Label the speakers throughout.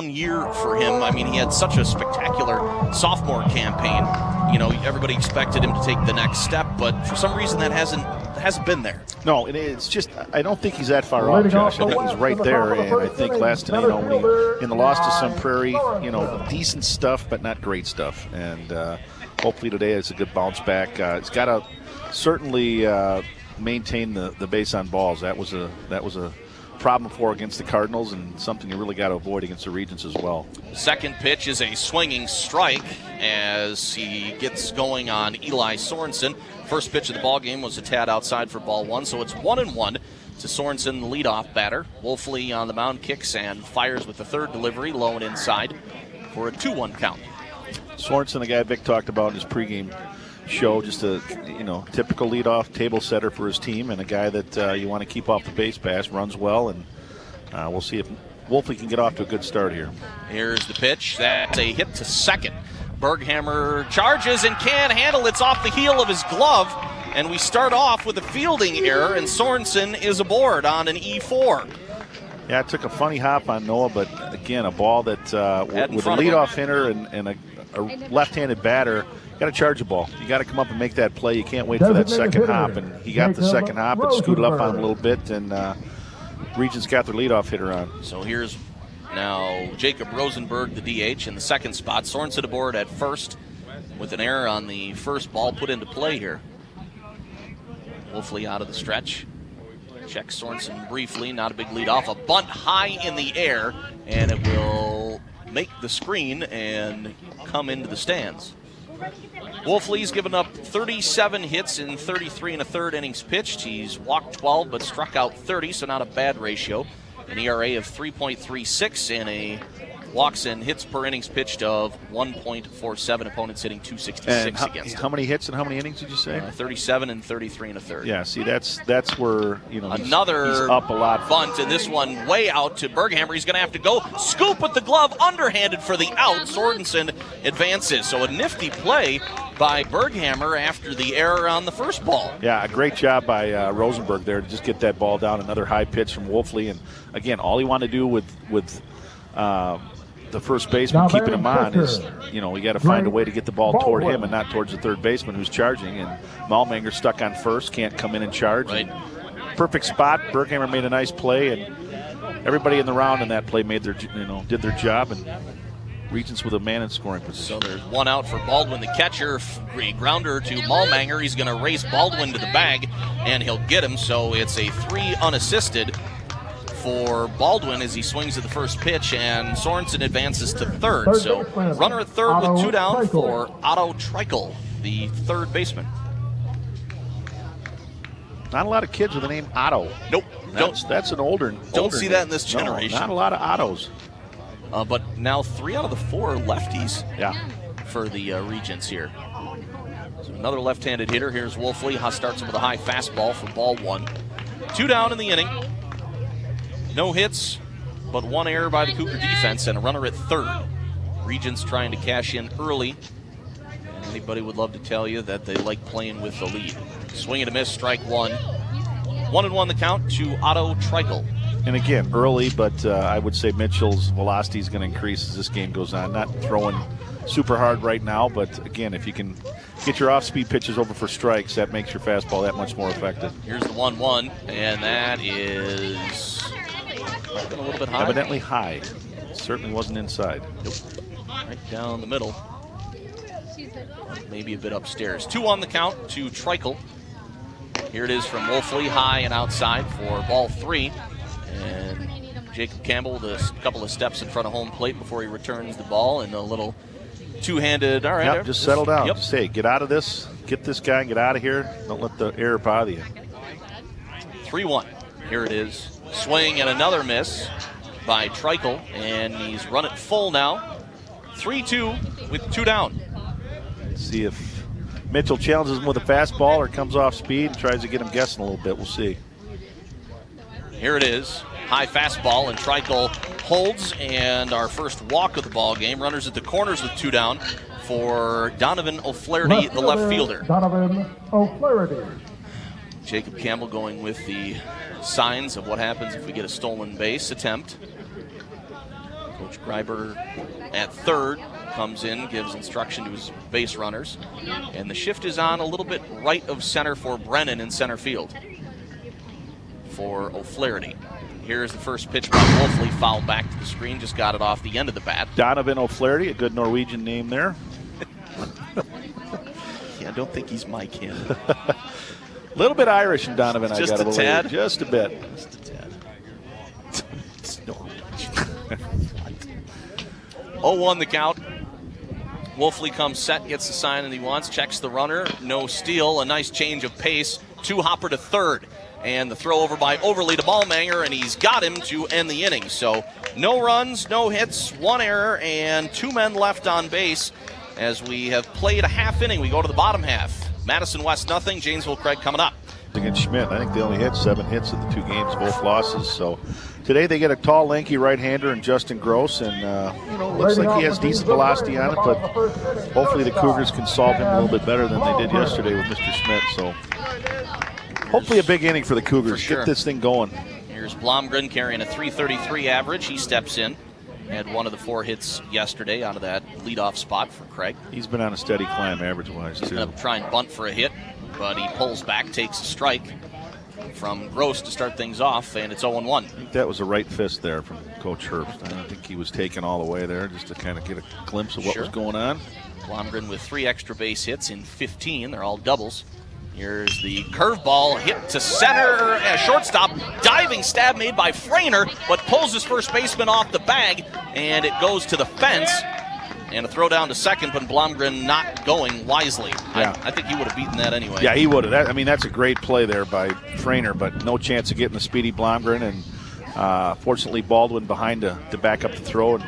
Speaker 1: Year for him. I mean, he had such a spectacular sophomore campaign. You know, everybody expected him to take the next step, but for some reason that hasn't been there.
Speaker 2: No, and it's just, I don't think he's that far off, Josh. I think he's right there, and I think last night, in the loss to Sun Prairie, decent stuff, but not great stuff. And hopefully today it's a good bounce back. It's got to certainly maintain the base on balls. That was a problem for against the Cardinals, and something you really got to avoid against the Regents as well.
Speaker 1: Second pitch is a swinging strike as he gets going on Eli Sorensen. First pitch of the ball game was a tad outside for ball one, so it's 1-1 to Sorensen, the leadoff batter. Wolfley on the mound kicks and fires with the third delivery, low and inside for a 2-1 count.
Speaker 2: Sorensen, the guy Vic talked about in his pregame show, just a typical leadoff table setter for his team, and a guy that you want to keep off the base pass, runs well, and we'll see if Wolfley can get off to a good start here.
Speaker 1: Here's the pitch. That's a hit to second. Berghammer charges and can't handle it. It's off the heel of his glove, and we start off with a fielding error, and Sorensen is aboard on an E4.
Speaker 2: Yeah, it took a funny hop on Noah, but again, a ball that with a leadoff hitter and a left-handed batter, got to charge the ball. You got to come up and make that play. You can't wait for that second hop, and he got the second hop and scooted up on him a little bit, and Regents got their leadoff hitter on.
Speaker 1: So here's now Jacob Rosenberg, the DH, in the second spot. Sorensen aboard at first with an error on the first ball put into play here. Wolfley out of the stretch. Checks Sorensen briefly, not a big lead off. A bunt high in the air, and it will make the screen and come into the stands. Wolfley's given up 37 hits in 33 and a third innings pitched. He's walked 12 but struck out 30, so not a bad ratio. An ERA of 3.36 and a walks and hits per innings pitched of 1.47. Opponents hitting 266 against him.
Speaker 2: How many hits and how many innings did you say?
Speaker 1: 37 and 33 and a third.
Speaker 2: Yeah, see, that's where,
Speaker 1: another
Speaker 2: he's up a lot.
Speaker 1: Bunt, and this one way out to Berghammer. He's going to have to go scoop with the glove, underhanded for the out. Sorensen advances. So a nifty play by Berghammer after the error on the first ball.
Speaker 2: Yeah, a great job by Rosenberg there to just get that ball down. Another high pitch from Wolfley, and again, all he wanted to do with the first baseman keeping him on is, you got to find a way to get the ball toward him and not towards the third baseman who's charging. And Malmanger stuck on first, can't come in and charge.
Speaker 1: Right.
Speaker 2: Perfect spot. Berghammer made a nice play, and everybody in the round in that play made did their job. And Regents with a man in scoring position.
Speaker 1: So there's one out for Baldwin, the catcher. Grounder to Malmanger. He's going to race Baldwin to the bag, and he'll get him. So it's a 3 unassisted for Baldwin as he swings at the first pitch, and Sorensen advances to third. So runner at third with 2 down for Otto Treichel, the third baseman.
Speaker 2: Not a lot of kids with the name Otto.
Speaker 1: Nope.
Speaker 2: That's an older
Speaker 1: Don't see that in this generation.
Speaker 2: No, not a lot of Ottos.
Speaker 1: But now 3 out of the 4 lefties for the Regents here. So another left-handed hitter. Here's Wolfley. Starts him with a high fastball for ball 1. 2 down in the inning. No hits, but 1 error by the Cougar defense and a runner at third. Regents trying to cash in early. And anybody would love to tell you that they like playing with the lead. Swing and a miss, strike 1. 1-1 the count to Otto Treichel.
Speaker 2: And again, early, but I would say Mitchell's velocity is going to increase as this game goes on. Not throwing super hard right now, but again, if you can get your off-speed pitches over for strikes, that makes your fastball that much more effective.
Speaker 1: Here's the 1-1, and that is a little bit high.
Speaker 2: Evidently high. Certainly wasn't inside.
Speaker 1: Nope. Right down the middle. Maybe a bit upstairs. 2 on the count to Treichel. Here it is from Wolfley, high and outside for ball 3. And Jacob Campbell with a couple of steps in front of home plate before he returns the ball, and a little two-handed. All right.
Speaker 2: Just settle down. Just say, get out of this. Get this guy, get out of here. Don't let the error bother you.
Speaker 1: 3-1. Here it is. Swing and another miss by Treichel, and he's run it full now. 3-2 with 2 down.
Speaker 2: Let's see if Mitchell challenges him with a fastball or comes off speed and tries to get him guessing a little bit. We'll see.
Speaker 1: Here it is. High fastball, and Treichel holds, and our first walk of the ball game. Runners at the corners with 2 down for Donovan O'Flaherty, the left fielder.
Speaker 3: Donovan O'Flaherty.
Speaker 1: Jacob Campbell going with the signs of what happens if we get a stolen base attempt. Coach Greiber at third comes in, gives instruction to his base runners. And the shift is on a little bit right of center for Brennan in center field for O'Flaherty. Here's the first pitch by Wolfley, foul back to the screen, just got it off the end of the bat.
Speaker 2: Donovan O'Flaherty, a good Norwegian name there.
Speaker 1: Yeah, I don't think he's my kid.
Speaker 2: A little bit Irish in Donovan,
Speaker 1: Just
Speaker 2: I got to
Speaker 1: a
Speaker 2: believe.
Speaker 1: tad?
Speaker 2: Just a bit.
Speaker 1: Just a tad. It's Norwegian. 0-1 the count. Wolfley comes set, gets the sign that he wants, checks the runner, no steal, a nice change of pace, two-hopper to third. And the throw over by Overly to Ballmanger, and he's got him to end the inning. So no runs, no hits, one error, and 2 men left on base as we have played a half inning. We go to the bottom half. Madison West nothing, Janesville Craig coming up.
Speaker 2: Against Schmidt, I think they only had 7 hits in the 2 games, both losses. So today they get a tall, lanky right-hander in Justin Gross, and looks like he has decent velocity on it, but hopefully the Cougars can solve him a little bit better than they did yesterday with Mr. Schmidt. So hopefully a big inning for the Cougars.
Speaker 1: For sure.
Speaker 2: Get this thing going.
Speaker 1: Here's Blomgren carrying a .333 average. He steps in. Had one of the 4 hits yesterday out of that leadoff spot for Craig.
Speaker 2: He's been on a steady climb average-wise, too.
Speaker 1: Going to try and bunt for a hit, but he pulls back, takes a strike from Gross to start things off, and it's 0-1.
Speaker 2: I think that was a right fist there from Coach Herbst. I don't think he was taken all the way there just to kind of get a glimpse of what was going on.
Speaker 1: Blomgren with 3 extra base hits in 15. They're all doubles. Here's the curveball hit to center. Shortstop diving stab made by Frainer, but pulls his first baseman off the bag, and it goes to the fence. And a throw down to second, but Blomgren not going wisely.
Speaker 2: Yeah.
Speaker 1: I think he would have beaten that anyway.
Speaker 2: Yeah, he would have. That's a great play there by Frainer, but no chance of getting the speedy Blomgren. And fortunately, Baldwin behind to back up the throw and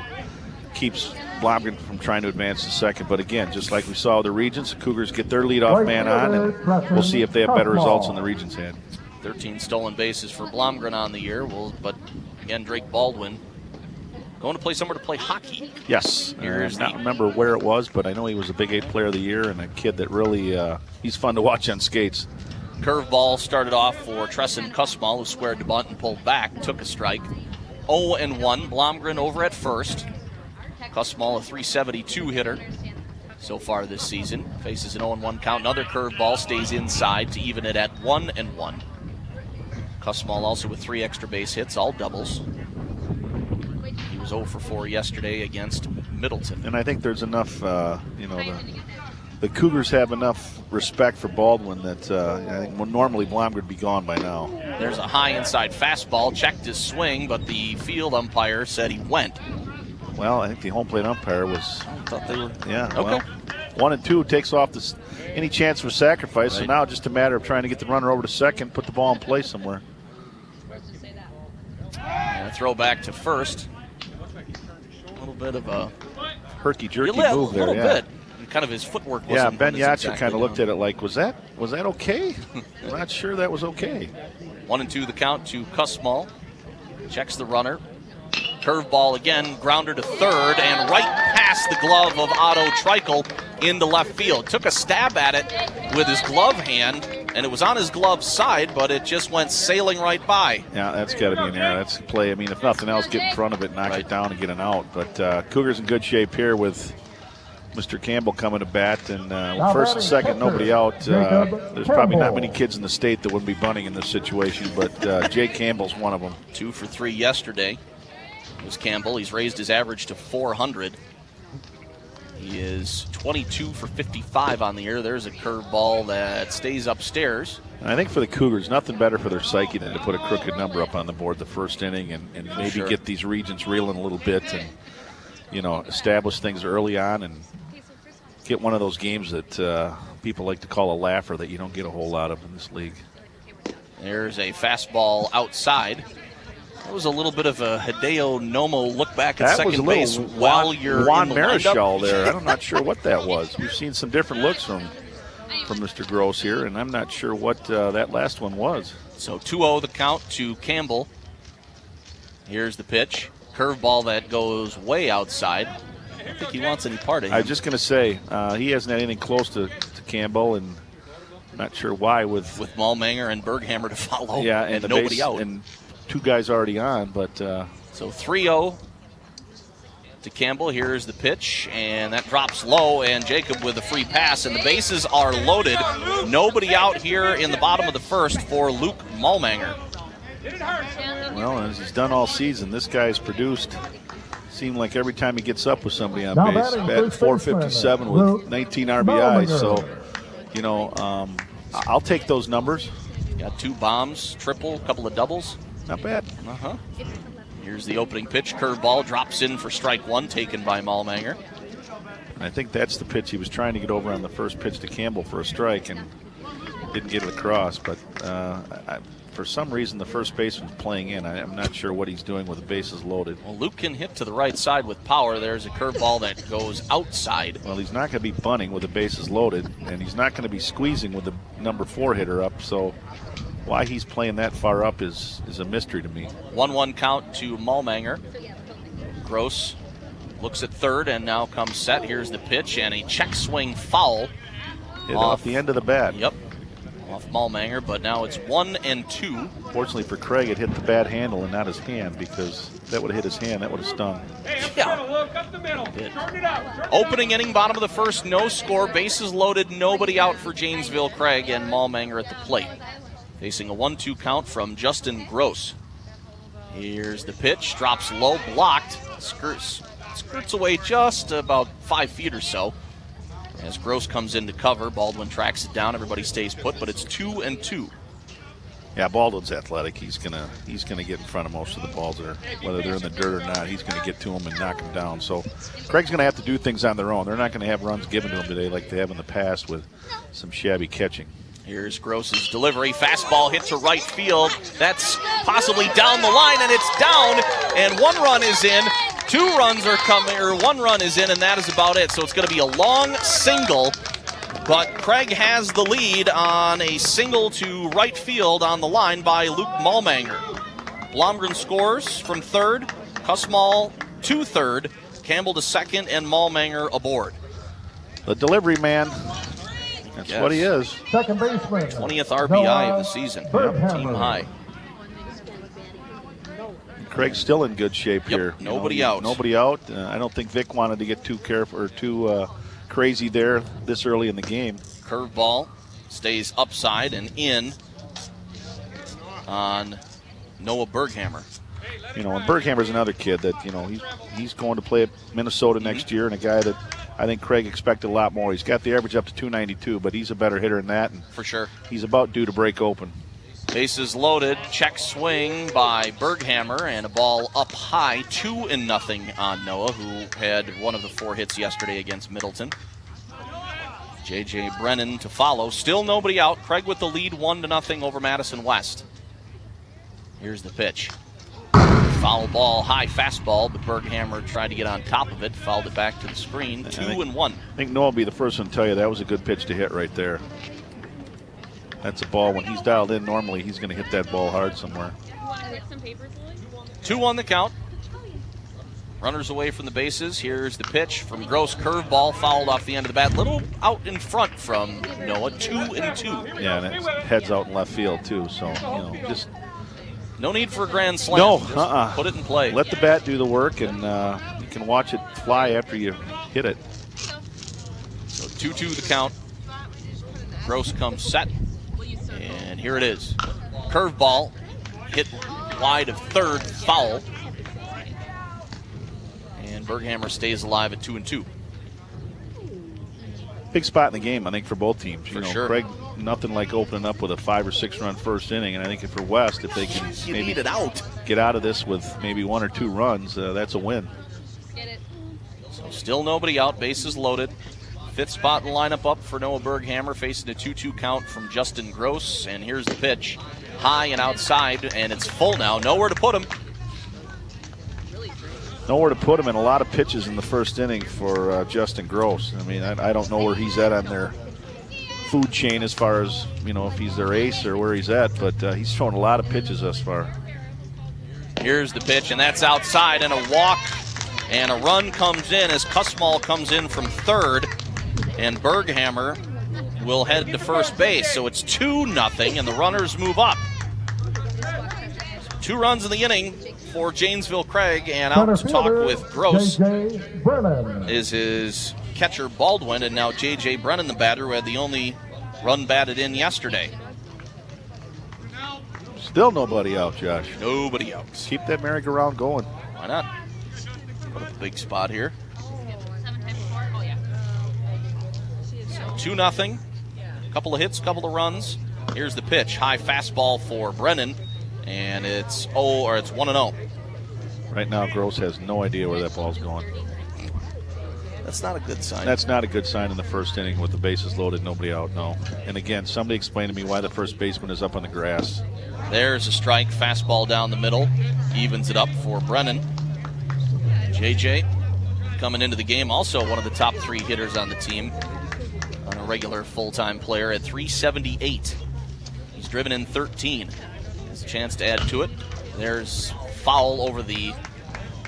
Speaker 2: keeps Blomgren from trying to advance to second. But again, just like we saw with the Regents, the Cougars get their leadoff man on, and we'll see if they have better results than the Regents had.
Speaker 1: 13 stolen bases for Blomgren on the year. But again, Drake Baldwin going to play somewhere to play hockey.
Speaker 2: Yes. I don't remember where it was, but I know he was a Big 8 player of the year and a kid that really, he's fun to watch on skates.
Speaker 1: Curveball started off for Tresson Kussmaul, who squared to bunt and pulled back, took a strike. 0-1, Blomgren over at first. Kussmaul, a .372 hitter so far this season. Faces an 0-1 count. Another curveball stays inside to even it at 1-1. Kussmaul also with 3 extra base hits, all doubles. He was 0 for 4 yesterday against Middleton.
Speaker 2: And I think there's enough, the Cougars have enough respect for Baldwin that I think normally Blomgren would be gone by now.
Speaker 1: There's a high inside fastball, checked his swing, but the field umpire said he went.
Speaker 2: Well, I think the home plate umpire was.
Speaker 1: I thought they were.
Speaker 2: Yeah.
Speaker 1: Okay.
Speaker 2: Well, 1 and 2 takes off any chance for sacrifice. Right. So now just a matter of trying to get the runner over to second, put the ball in play somewhere.
Speaker 1: And a throw back to first. A little bit of a
Speaker 2: herky-jerky move there.
Speaker 1: A little bit. And kind of his footwork wasn't.
Speaker 2: Yeah, Ben Yatcher
Speaker 1: exactly
Speaker 2: kind of looked at it like, was that okay? I'm not sure that was okay.
Speaker 1: 1-2 the count to Kussmaul. Checks the runner. Curveball again, grounder to third, and right past the glove of Otto Treichel into left field. Took a stab at it with his glove hand, and it was on his glove side, but it just went sailing right by.
Speaker 2: Yeah, that's got to be an error. That's a play. I mean, if nothing else, get in front of it, knock it down, and get an out. But Cougars in good shape here with Mr. Campbell coming to bat, and first and second, nobody out. There's probably not many kids in the state that wouldn't be bunting in this situation, but Jake Campbell's one of them.
Speaker 1: 2 for 3 yesterday was Campbell. He's raised his average to 400. He is 22 for 55 on the year. There's a curveball that stays upstairs.
Speaker 2: And I think for the Cougars, nothing better for their psyche than to put a crooked number up on the board the first inning and maybe get these Regents reeling a little bit and, establish things early on and get one of those games that people like to call a laugher that you don't get a whole lot of in this league.
Speaker 1: There's a fastball outside. That was a little bit of a Hideo Nomo look back at second base while you're
Speaker 2: Juan
Speaker 1: in the
Speaker 2: Marichal there. I'm not sure what that was. We've seen some different looks from Mr. Gross here, and I'm not sure what that last one was.
Speaker 1: So 2-0 the count to Campbell. Here's the pitch. Curveball that goes way outside. I don't think he wants any part of him.
Speaker 2: I was just going to say, he hasn't had anything close to Campbell, and not sure why with
Speaker 1: Malmanger and Berghammer to follow.
Speaker 2: Yeah,
Speaker 1: and nobody out.
Speaker 2: And 2 guys already on, but
Speaker 1: so 3-0 to Campbell. Here's the pitch, and that drops low, and Jacob with a free pass, and the bases are loaded. Nobody out here in the bottom of the first for Luke Malmanger.
Speaker 2: Well, as he's done all season, this guy's produced. Seemed like every time he gets up with somebody on
Speaker 3: Now
Speaker 2: base,
Speaker 3: batting
Speaker 2: batting
Speaker 3: first
Speaker 2: 457
Speaker 3: baseman,
Speaker 2: with 19 RBIs.
Speaker 3: Malmanger.
Speaker 2: So, you know, I'll take those numbers.
Speaker 1: Got 2 bombs, triple, couple of doubles.
Speaker 2: Not bad.
Speaker 1: Here's the opening pitch. Curveball drops in for strike 1, taken by Malmanger.
Speaker 2: I think that's the pitch he was trying to get over on the first pitch to Campbell for a strike and didn't get it across. But for some reason, the first baseman's playing in. I'm not sure what he's doing with the bases loaded.
Speaker 1: Well, Luke can hit to the right side with power. There's a curveball that goes outside.
Speaker 2: Well, he's not going to be bunting with the bases loaded, and he's not going to be squeezing with the number 4 hitter up. So why he's playing that far up is a mystery to me.
Speaker 1: 1-1 count to Malmanger. Gross looks at third and now comes set. Here's the pitch and a check swing foul.
Speaker 2: Hit off the end of the bat.
Speaker 1: Yep. Off Malmanger, but now it's 1-2.
Speaker 2: Fortunately for Craig, it hit the bat handle and not his hand, because if that would have hit his hand, that would have stung.
Speaker 1: Opening inning, bottom of the first, no score, bases loaded, nobody out for Janesville Craig, and Malmanger at the plate. Facing a 1-2 count from Justin Gross. Here's the pitch, drops low, blocked, skirts away just about 5 feet or so. As Gross comes in to cover, Baldwin tracks it down. Everybody stays put, but it's 2-2.
Speaker 2: Yeah, Baldwin's athletic. He's gonna get in front of most of the balls that are, whether they're in the dirt or not. He's gonna get to them and knock them down. So Craig's gonna have to do things on their own. They're not gonna have runs given to them today like they have in the past with some shabby catching.
Speaker 1: Here's Gross's delivery. Fastball hit to right field. That's possibly down the line, and it's down. And 1 run is in. 2 runs are coming, or 1 run is in, and that is about it. So it's going to be a long single, but Craig has the lead on a single to right field on the line by Luke Malmanger. Blomgren scores from third, Kussmaul to third, Campbell to second, and Malmanger aboard.
Speaker 2: The delivery man. That's what he is.
Speaker 3: Second baseman.
Speaker 1: 20th RBI of the season. Team high.
Speaker 2: Craig's still in good shape here.
Speaker 1: Nobody out.
Speaker 2: Nobody out. I don't think Vic wanted to get too careful or too crazy there this early in the game.
Speaker 1: Curveball stays upside and in on Noah Berghammer.
Speaker 2: You know, and Berghammer's another kid that, you know, he's going to play at Minnesota next year, and a guy that I think Craig expected a lot more. He's got the average up to 292, but he's a better hitter than that. And
Speaker 1: for sure.
Speaker 2: He's about due to break open.
Speaker 1: Bases loaded, check swing by Berghammer, and a ball up high, 2-0 on Noah, who had one of the 4 hits yesterday against Middleton. J.J. Brennan to follow. Still nobody out. Craig with the lead, 1-0 over Madison West. Here's the pitch. Foul ball, high fastball, but Berghammer tried to get on top of it, fouled it back to the screen, 2-1.
Speaker 2: I think Noah will be the first one to tell you that was a good pitch to hit right there. That's a ball, when he's dialed in, normally he's going to hit that ball hard somewhere.
Speaker 1: 2-1 the count. Runners away from the bases. Here's the pitch from Gross. Curveball fouled off the end of the bat. Little out in front from Noah. 2-2.
Speaker 2: Yeah, and it heads out in left field, too. So, you know, just
Speaker 1: no need for a grand slam.
Speaker 2: No,
Speaker 1: just put it in play.
Speaker 2: Let the bat do the work, and you can watch it fly after you hit it.
Speaker 1: So 2-2 the count. Gross comes set. And here it is. Curveball hit wide of third, foul. And Berghammer stays alive at 2-2.
Speaker 2: Big spot in the game, I think, for both teams.
Speaker 1: For sure.
Speaker 2: Craig, nothing like opening up with a 5 or 6 run first inning, and I think for West, if they can maybe get out of this with maybe 1 or 2 runs, that's a win.
Speaker 1: So still nobody out, bases loaded. 5th spot in the lineup up for Noah Berghammer, facing a 2-2 count from Justin Gross. And here's the pitch. High and outside, and it's full now. Nowhere to put him.
Speaker 2: Nowhere to put him, in a lot of pitches in the first inning for Justin Gross. I mean, I don't know where he's at on their food chain as far as, you know, if he's their ace or where he's at, but he's shown a lot of pitches thus far.
Speaker 1: Here's the pitch, and that's outside, and a walk, and a run comes in as Kussmaul comes in from third. And Berghammer will head to first base. So it's 2-0, and the runners move up. 2 runs in the inning for Janesville Craig, and out to talk with Gross
Speaker 3: J.J. Brennan.
Speaker 1: is his catcher Baldwin, and now J.J. Brennan, the batter, who had the only run batted in yesterday.
Speaker 2: Still nobody out, Josh.
Speaker 1: Nobody out.
Speaker 2: Keep that merry-go-round going.
Speaker 1: Why not? Put up a big spot here. 2-0. Couple of hits, couple of runs. Here's the pitch. High fastball for Brennan, and it's 1-0.
Speaker 2: Right now, Gross has no idea where that ball's going.
Speaker 1: That's not a good sign.
Speaker 2: That's not a good sign in the first inning with the bases loaded, nobody out, no. And again, somebody explain to me why the first baseman is up on the grass.
Speaker 1: There's a strike. Fastball down the middle. Evens it up for Brennan. JJ coming into the game, also one of the top 3 hitters on the team. On a regular full-time player at .378. He's driven in 13. Has a chance to add to it. There's foul over the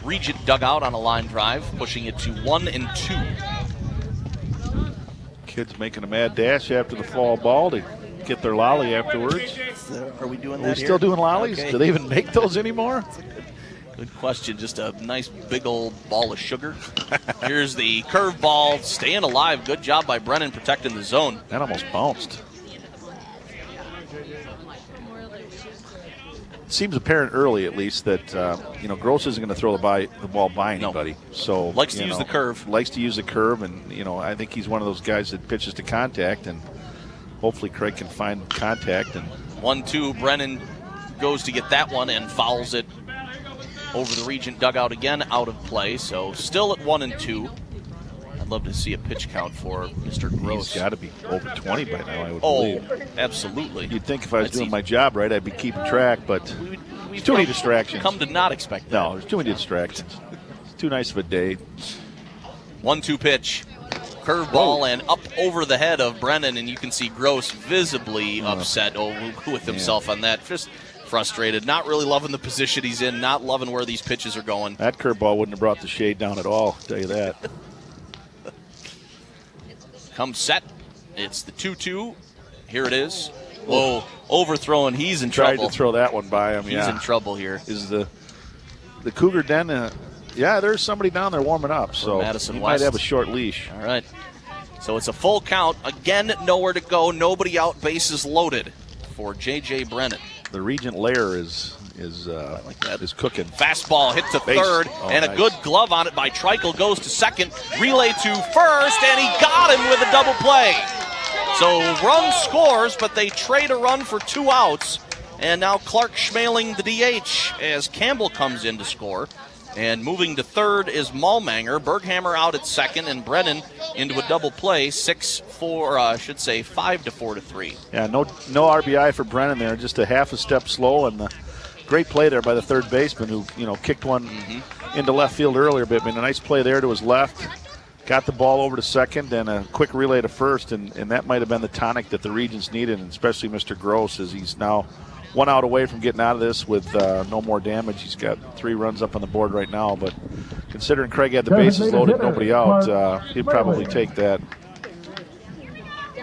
Speaker 1: Regent dugout on a line drive, pushing it to 1-2.
Speaker 2: Kids making a mad dash after the foul ball to get their lolly afterwards.
Speaker 1: Are we doing
Speaker 2: Are
Speaker 1: that
Speaker 2: we
Speaker 1: here?
Speaker 2: still doing lollies?
Speaker 1: Okay.
Speaker 2: Do they even make those anymore?
Speaker 1: Good question. Just a nice big old ball of sugar. Here's the curveball, staying alive. Good job by Brennan protecting the zone.
Speaker 2: That almost bounced. It seems apparent early, at least, that Gross isn't going to throw the ball by anybody.
Speaker 1: No.
Speaker 2: So
Speaker 1: Likes to use the curve.
Speaker 2: Likes to use the curve, and I think he's one of those guys that pitches to contact, and hopefully Craig can find contact. And
Speaker 1: 1-2. Brennan goes to get that one and fouls it over the Regent dugout again, out of play. So still at 1-2. I'd love to see a pitch count for Mr. Gross.
Speaker 2: He's got to be over 20 by now, I would believe.
Speaker 1: Absolutely.
Speaker 2: You'd think if I was doing my job right, I'd be keeping track, but
Speaker 1: We've
Speaker 2: too many distractions.
Speaker 1: Come to not expect that.
Speaker 2: No, there's too many distractions. It's too nice of a day.
Speaker 1: 1-2 pitch. Curveball and up over the head of Brennan, and you can see Gross visibly upset with himself on that. Just frustrated, not really loving the position he's in, not loving where these pitches are going.
Speaker 2: That curveball wouldn't have brought the shade down at all, I'll tell you that.
Speaker 1: Comes set. It's the 2-2. Here it is. Whoa, overthrown. He's in trouble.
Speaker 2: Tried to throw that one by him,
Speaker 1: He's in trouble here.
Speaker 2: Is the Cougar Den, there's somebody down there warming up, so
Speaker 1: Madison
Speaker 2: he
Speaker 1: West
Speaker 2: might have a short leash.
Speaker 1: All right. So it's a full count. Again, nowhere to go. Nobody out. Bases loaded for J.J. Brennan.
Speaker 2: The Regent lair is cooking.
Speaker 1: Fastball hit to
Speaker 2: Base.
Speaker 1: third, and
Speaker 2: nice.
Speaker 1: a good glove on it by Treichel. Goes to second, relay to first, and he got him with a double play. So run scores, but they trade a run for 2 outs, and now Clark Schmaling the DH as Campbell comes in to score. And moving to third is Malmanger. Berghammer out at second, and Brennan into a double play, 5 to 4 to 3.
Speaker 2: Yeah, no RBI for Brennan there, just a half a step slow, and the great play there by the third baseman who kicked one into left field earlier, but a nice play there to his left. Got the ball over to second and a quick relay to first, and that might have been the tonic that the Regents needed, and especially Mr. Gross, as he's now 1 out away from getting out of this with no more damage. He's got 3 runs up on the board right now, but considering Craig had the bases loaded, nobody out, he'd probably take that.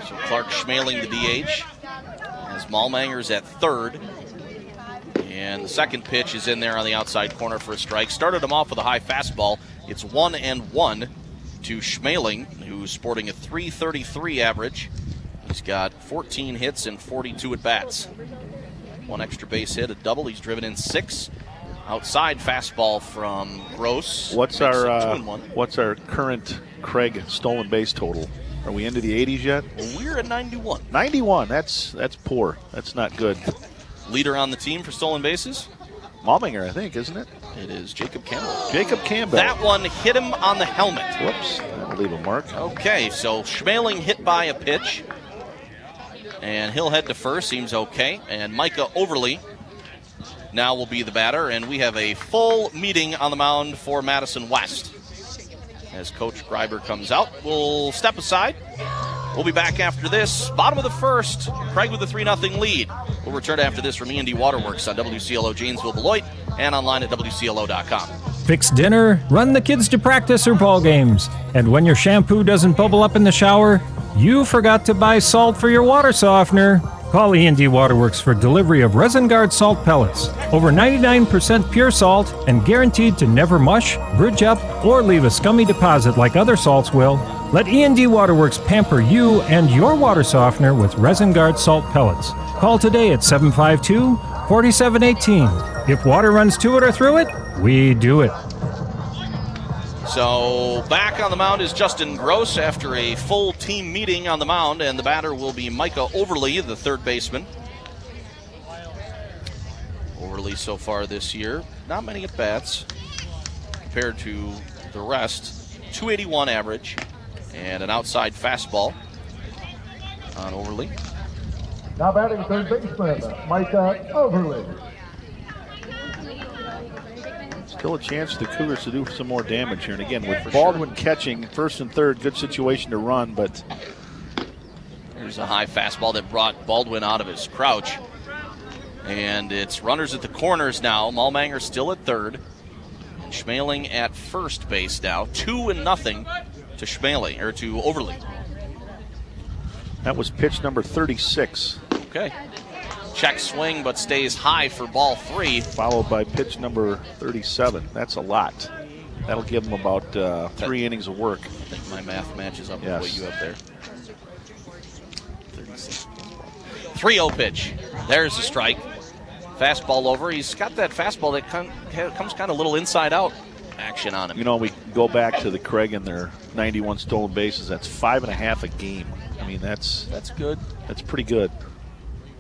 Speaker 1: So Clark Schmaling the DH as Malmanger's at third. And the second pitch is in there on the outside corner for a strike. Started him off with a high fastball. It's 1-1 to Schmaling, who's sporting a .333 average. He's got 14 hits and 42 at-bats. 1 extra base hit, a double. He's driven in 6. Outside fastball from Gross.
Speaker 2: What's
Speaker 1: Makes it
Speaker 2: our
Speaker 1: 2-1.
Speaker 2: what's our current Craig stolen base total? Are we into the 80s yet?
Speaker 1: We're at 91.
Speaker 2: 91. That's poor. That's not good.
Speaker 1: Leader on the team for stolen bases?
Speaker 2: Malmanger, I think, isn't it?
Speaker 1: It is Jacob Campbell.
Speaker 2: Jacob Campbell.
Speaker 1: That one hit him on the helmet.
Speaker 2: Whoops. That'll leave a mark.
Speaker 1: Okay, so Schmaling hit by a pitch. And he'll head to first. Seems okay. And Micah Overly now will be the batter. And we have a full meeting on the mound for Madison West. As Coach Greiber comes out, we'll step aside. We'll be back after this. Bottom of the first, Craig with a 3-0 lead. We'll return after this from E&D Waterworks on WCLO Janesville Beloit and online at WCLO.com.
Speaker 4: Fix dinner, run the kids to practice or ball games. And when your shampoo doesn't bubble up in the shower, you forgot to buy salt for your water softener. Call E&D Waterworks for delivery of Resin Guard salt pellets. Over 99% pure salt and guaranteed to never mush, bridge up, or leave a scummy deposit like other salts will. Let E&D Waterworks pamper you and your water softener with Resin Guard salt pellets. Call today at 752-4718. If water runs to it or through it, we do it.
Speaker 1: So back on the mound is Justin Gross after a full team meeting on the mound, and the batter will be Micah Overly, the third baseman. Overly so far this year, not many at-bats compared to the rest. 281 average and an outside fastball on Overly.
Speaker 3: Now batting third baseman, Micah Overly.
Speaker 2: Still a chance for the Cougars to do some more damage here. And again, with Baldwin catching first and third, good situation to run, but
Speaker 1: there's a high fastball that brought Baldwin out of his crouch. And it's runners at the corners now. Malmanger still at third. And Schmeling at first base now. 2-0 to Schmeling, or to Overly.
Speaker 2: that was pitch number 36.
Speaker 1: Okay. Check swing, but stays high for ball 3.
Speaker 2: Followed by pitch number 37. That's a lot. That'll give them about 3 innings of work.
Speaker 1: I think my math matches up with what you have there. 36. 3-0 pitch. There's a strike. Fastball over. He's got that fastball that comes kind of a little inside out action on him.
Speaker 2: You know, we go back to the Craig and their 91 stolen bases. That's 5.5 a game. I mean, that's
Speaker 1: good.
Speaker 2: That's pretty good.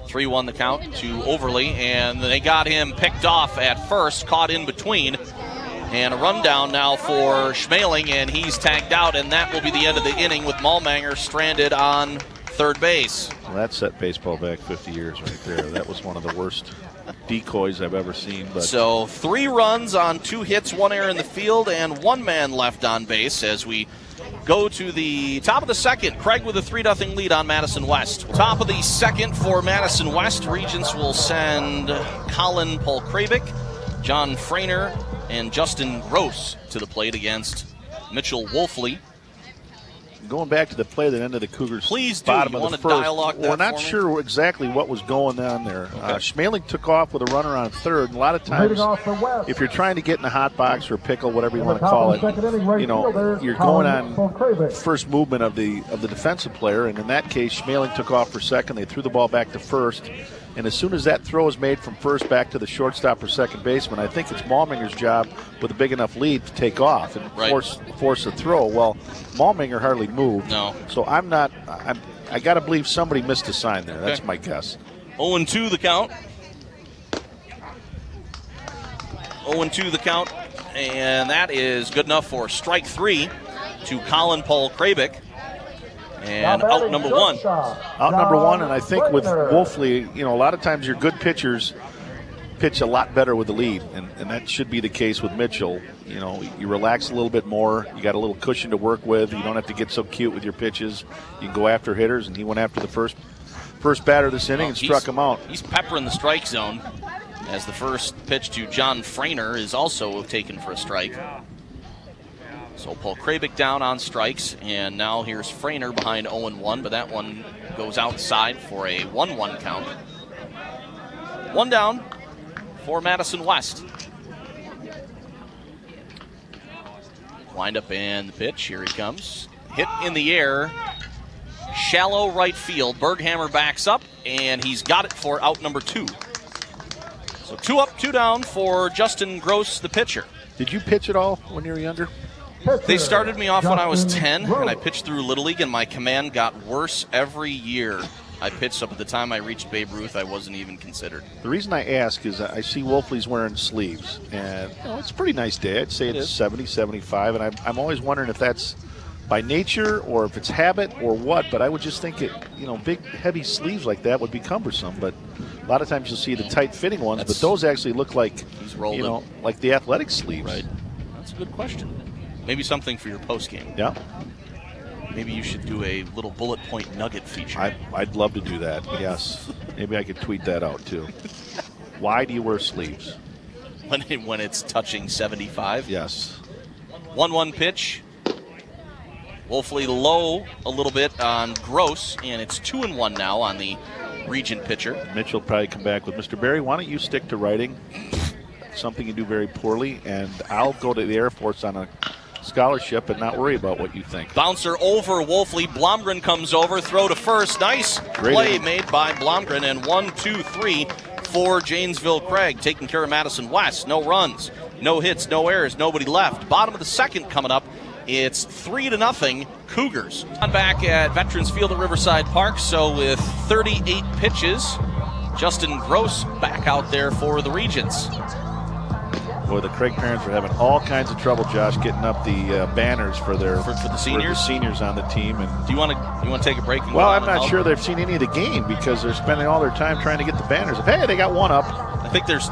Speaker 1: 3-1 the count to Overly, and they got him picked off at first, caught in between. And a rundown now for Schmeling, and he's tagged out, and that will be the end of the inning with Malmanger stranded on third base.
Speaker 2: Well, that set baseball back 50 years right there. That was one of the worst decoys I've ever seen. But
Speaker 1: so 3 runs on 2 hits, 1 error in the field, and 1 man left on base as we go to the top of the second. Craig with a 3-0 lead on Madison West. Top of the second for Madison West. Regents will send Colin Polkrabik, John Frainer, and Justin Gross to the plate against Mitchell Wolfley.
Speaker 2: going back to the play that ended the Cougars'
Speaker 1: Please do.
Speaker 2: bottom
Speaker 1: You
Speaker 2: of
Speaker 1: want
Speaker 2: the
Speaker 1: to
Speaker 2: first.
Speaker 1: dialogue that
Speaker 2: We're not
Speaker 1: for me?
Speaker 2: sure exactly what was going on there.
Speaker 1: Okay.
Speaker 2: Schmeling took off with a runner on third. And a lot of times,
Speaker 3: Leading off the West.
Speaker 2: if you're trying to get in a hot box or a pickle, whatever you
Speaker 3: In
Speaker 2: want
Speaker 3: the
Speaker 2: to
Speaker 3: top
Speaker 2: call
Speaker 3: of the second inning,
Speaker 2: it,
Speaker 3: right
Speaker 2: you know,
Speaker 3: fielder,
Speaker 2: you're going
Speaker 3: Colin
Speaker 2: on
Speaker 3: Polkrabik.
Speaker 2: first movement of the defensive player, and in that case, Schmeling took off for second. They threw the ball back to first. And as soon as that throw is made from first back to the shortstop or second baseman, I think it's Malmanger's job with a big enough lead to take off and force a throw. Well, Malmanger hardly moved.
Speaker 1: No.
Speaker 2: So I got to believe somebody missed a sign there. That's my guess.
Speaker 1: 0-2 the count. 0-2 the count. And that is good enough for strike 3 to Colin Polkrabik. And out number 1.
Speaker 2: Out number 1, and I think with Wolfley, you know, a lot of times your good pitchers pitch a lot better with the lead, and that should be the case with Mitchell. You know, you relax a little bit more. You got a little cushion to work with. You don't have to get so cute with your pitches. You can go after hitters, and he went after the first batter this inning and struck him out.
Speaker 1: He's peppering the strike zone as the first pitch to John Frainer is also taken for a strike. So Polkrabik down on strikes, and now here's Frainer behind 0-1, but that one goes outside for a 1-1 count. 1 down for Madison West. Wind up and the pitch, here he comes. Hit in the air, shallow right field. Berghammer backs up, and he's got it for out number 2. So 2 up, 2 down for Justin Gross, the pitcher.
Speaker 2: Did you pitch at all when you were younger?
Speaker 1: They started me off when I was 10, and I pitched through Little League, and my command got worse every year. I pitched up at the time I reached Babe Ruth. I wasn't even considered.
Speaker 2: The reason I ask is I see Wolfley's wearing sleeves, and you know, it's a pretty nice day. I'd say it's 70, 75, and I'm always wondering if that's by nature or if it's habit or what, but I would just think big, heavy sleeves like that would be cumbersome, but a lot of times you'll see the tight-fitting ones, but those actually look like, like the athletic sleeves.
Speaker 1: Right. That's a good question. Maybe something for your post game.
Speaker 2: Yeah.
Speaker 1: Maybe you should do a little bullet point nugget feature.
Speaker 2: I'd love to do that, yes. Maybe I could tweet that out, too. Why do you wear sleeves?
Speaker 1: When it's touching 75?
Speaker 2: Yes.
Speaker 1: 1-1 pitch. Wolfley low a little bit on Gross, and it's 2-1 now on the Regent pitcher.
Speaker 2: Mitchell will probably come back with Mr. Barry. Why don't you stick to writing? Something you do very poorly, and I'll go to the Air Force on a scholarship and not worry about what you think.
Speaker 1: Bouncer over Wolfley. Blomgren comes over, throw to first. Nice play made by Blomgren, and 1-2-3 for Janesville Craig, taking care of Madison West. No runs, no hits, no errors, nobody left. Bottom of the second coming up. It's 3-0 Cougars. I'm back at Veterans Field at Riverside Park, so with 38 pitches, Justin Gross back out there for the Regents.
Speaker 2: Boy, the Craig parents are having all kinds of trouble, Josh, getting up the banners for the seniors on the team. And
Speaker 1: do you want to take a break? And
Speaker 2: well, I'm not sure they've seen any of the game because they're spending all their time trying to get the banners. Hey, they got one up.
Speaker 1: I think there's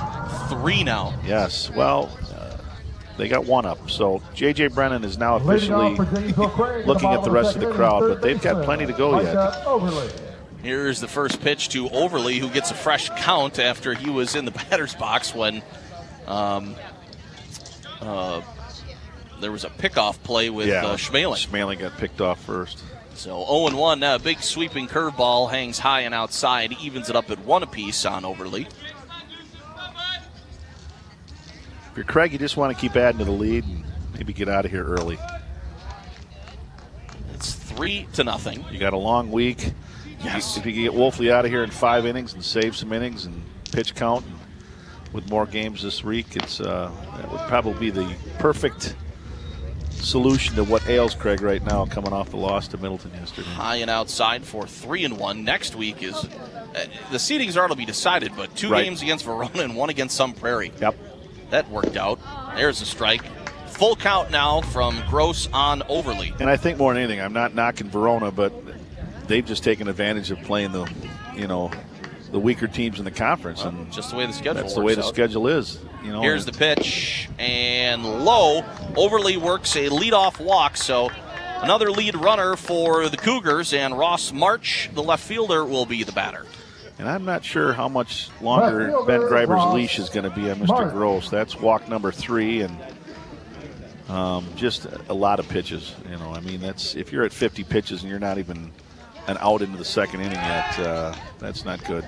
Speaker 1: 3 now.
Speaker 2: Yes. Well, they got one up. So J.J. Brennan is now officially looking at the rest of the crowd, but they've got plenty to go yet.
Speaker 1: Here's the first pitch to Overly, who gets a fresh count after he was in the batter's box when there was a pickoff play with Schmaling.
Speaker 2: Schmaling got picked off first.
Speaker 1: So 0-1, a big sweeping curveball hangs high and outside, evens it up at 1 apiece on Overly.
Speaker 2: If you're Craig, you just want to keep adding to the lead and maybe get out of here early.
Speaker 1: It's 3-0.
Speaker 2: You got a long week.
Speaker 1: Yes.
Speaker 2: If you can get Wolfley out of here in 5 innings and save some innings and pitch count, and with more games this week, that would probably be the perfect solution to what ails Craig right now, coming off the loss to Middleton yesterday.
Speaker 1: High and outside for 3-1. Next week is the seedings are to be decided, but 2 games against Verona and 1 against Sun Prairie.
Speaker 2: Yep.
Speaker 1: That worked out. There's a strike. Full count now from Gross on Overly.
Speaker 2: And I think more than anything, I'm not knocking Verona, but they've just taken advantage of playing the weaker teams in the conference, and
Speaker 1: just the way the schedule
Speaker 2: that's the way the schedule is.
Speaker 1: Here's the pitch, and low. Overly works a leadoff walk, so another lead runner for the Cougars, and Ross March, the left fielder, will be the batter.
Speaker 2: And I'm not sure how much longer Ben Greiber's leash is going to be on Mr. Gross. That's walk number 3, and just a lot of pitches. I mean, that's if you're at 50 pitches and you're not even an out into the second inning yet, that's not good.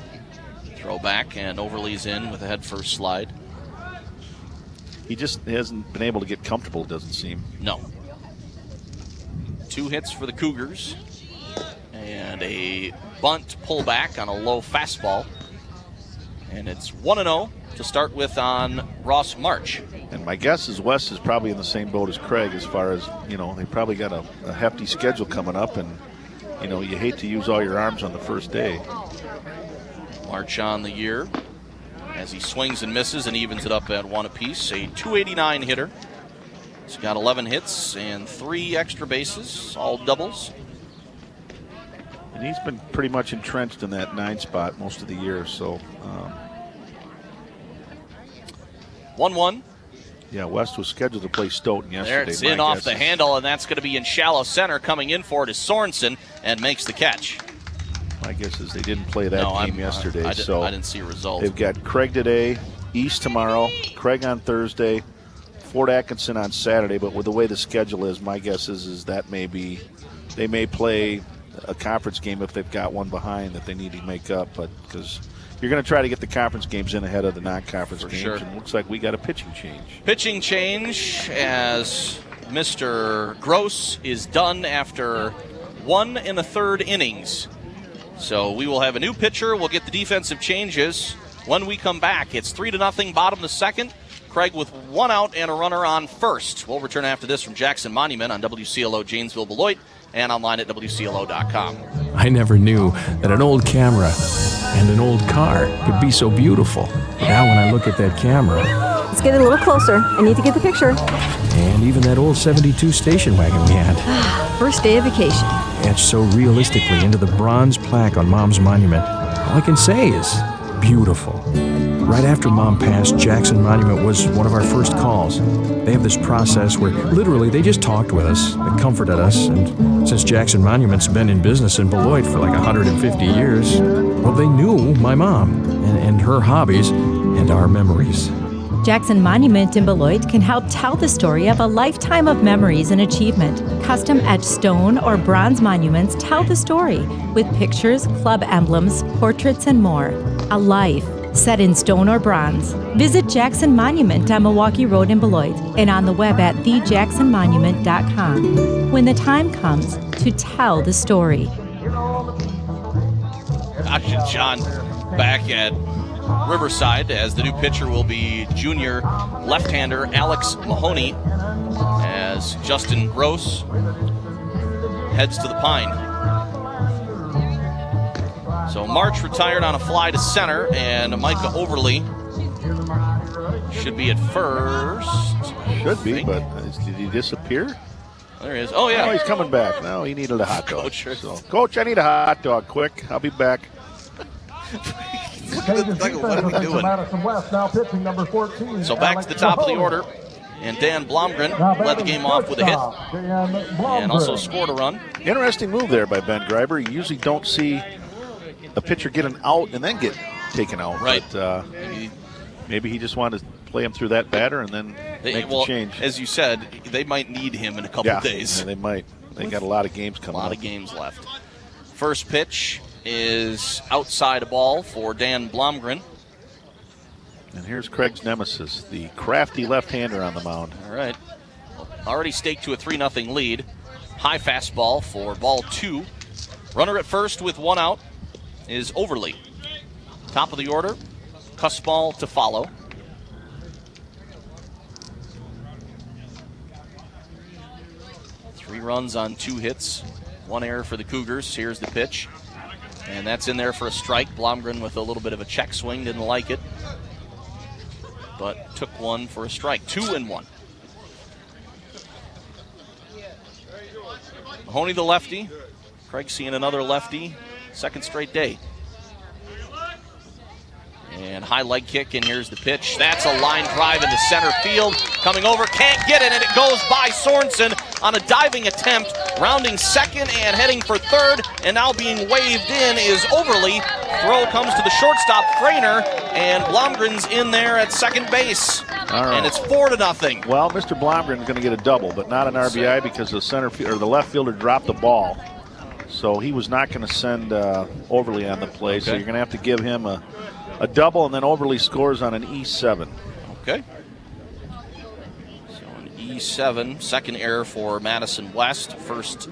Speaker 1: Throw back, and Overly's in with a head first slide.
Speaker 2: He just hasn't been able to get comfortable, it doesn't seem.
Speaker 1: No. 2 hits for the Cougars, and a bunt pullback on a low fastball. And it's 1-0 to start with on Ross March.
Speaker 2: And my guess is West is probably in the same boat as Craig as far as, they probably got a hefty schedule coming up, and you hate to use all your arms on the first day.
Speaker 1: March on the year as he swings and misses and evens it up at 1 apiece. A .289 hitter. He's got 11 hits and 3 extra bases, all doubles.
Speaker 2: And he's been pretty much entrenched in that 9 spot most of the year. So
Speaker 1: 1-1.
Speaker 2: Yeah, West was scheduled to play Stoughton yesterday.
Speaker 1: There it's in off the handle, and that's going to be in shallow center. Coming in for it is Sorensen, and makes the catch.
Speaker 2: My guess is they didn't play that game yesterday.
Speaker 1: I didn't see a result.
Speaker 2: They've got Craig today, East tomorrow, Craig on Thursday, Fort Atkinson on Saturday. But with the way the schedule is, my guess is that they may play a conference game if they've got one behind that they need to make up. But because you're going to try to get the conference games in ahead of the non-conference games.
Speaker 1: Sure.
Speaker 2: And it looks like we got a pitching change.
Speaker 1: Pitching change as Mr. Gross is done after 1 1/3 innings. So we will have a new pitcher. We'll get the defensive changes when we come back. It's 3-0, bottom of the second. Craig with 1 out and a runner on first. We'll return after this from Jackson Monument on WCLO Janesville Beloit and online at WCLO.com.
Speaker 5: I never knew that an old camera and an old car could be so beautiful. Now when I look at that camera...
Speaker 6: Let's get a little closer. I need to get the picture.
Speaker 5: And even that old 72 station wagon we had.
Speaker 6: First day of vacation.
Speaker 5: Etched so realistically into the bronze plaque on Mom's monument. All I can say is beautiful. Right after Mom passed, Jackson Monument was one of our first calls. They have this process where literally they just talked with us, they comforted us, and since Jackson Monument's been in business in Beloit for like 150 years, well, they knew my mom and her hobbies and our memories.
Speaker 7: Jackson Monument in Beloit can help tell the story of a lifetime of memories and achievement. Custom etched stone or bronze monuments tell the story with pictures, club emblems, portraits, and more. A life set in stone or bronze. Visit Jackson Monument on Milwaukee Road in Beloit and on the web at thejacksonmonument.com when the time comes to tell the story.
Speaker 1: Josh and John back at Riverside as the new pitcher will be junior left-hander Alex Mahoney as Justin Gross heads to the Pine. So March retired on a fly to center, and Micah Overly should be at first.
Speaker 2: Should be, but did he disappear?
Speaker 1: There he is. Oh, yeah.
Speaker 2: Oh, he's coming back. No, he needed a hot dog.
Speaker 1: Coach,
Speaker 2: So, Coach, I need a hot dog. Quick. I'll be back.
Speaker 1: What are we doing?
Speaker 3: Madison West now pitching number 14.
Speaker 1: So back to the top of the order, and Dan Blomgren led the game off with a hit and also scored a run.
Speaker 2: Interesting move there by Ben Greiber. You usually don't see a pitcher get an out and then get taken out.
Speaker 1: Right.
Speaker 2: But maybe he just wanted to play him through that batter and then make the change.
Speaker 1: As you said, they might need him in a couple of days.
Speaker 2: Yeah, they might. They got a lot of games coming up.
Speaker 1: A lot of games left. First pitch is outside a ball for Dan Blomgren.
Speaker 2: And here's Craig's nemesis, the crafty left-hander on the mound.
Speaker 1: All right. Already staked to a 3-0 lead. High fastball for ball 2. Runner at first with 1 out is Overly. Top of the order, Cussball to follow. Three runs on 2 hits, 1 error for the Cougars. Here's the pitch. And that's in there for a strike. Blomgren with a little bit of a check swing, didn't like it, but took 1 for a strike. 2-1. Mahoney the lefty. Craig seeing another lefty, second straight day. And high leg kick, and here's the pitch. That's a line drive into center field. Coming over, can't get it, and it goes by Sorensen on a diving attempt, rounding second and heading for third, and now being waved in is Overly. Throw comes to the shortstop, Frainer, and Blomgren's in there at second base.
Speaker 2: All right.
Speaker 1: And it's 4-0.
Speaker 2: Well, Mr. Blomgren's going to get a double, but not an RBI because the left fielder dropped the ball. So he was not going to send Overly on the play, so you're going to have to give him a double, and then Overly scores on an E7.
Speaker 1: Okay. So an E7, second error for Madison West. First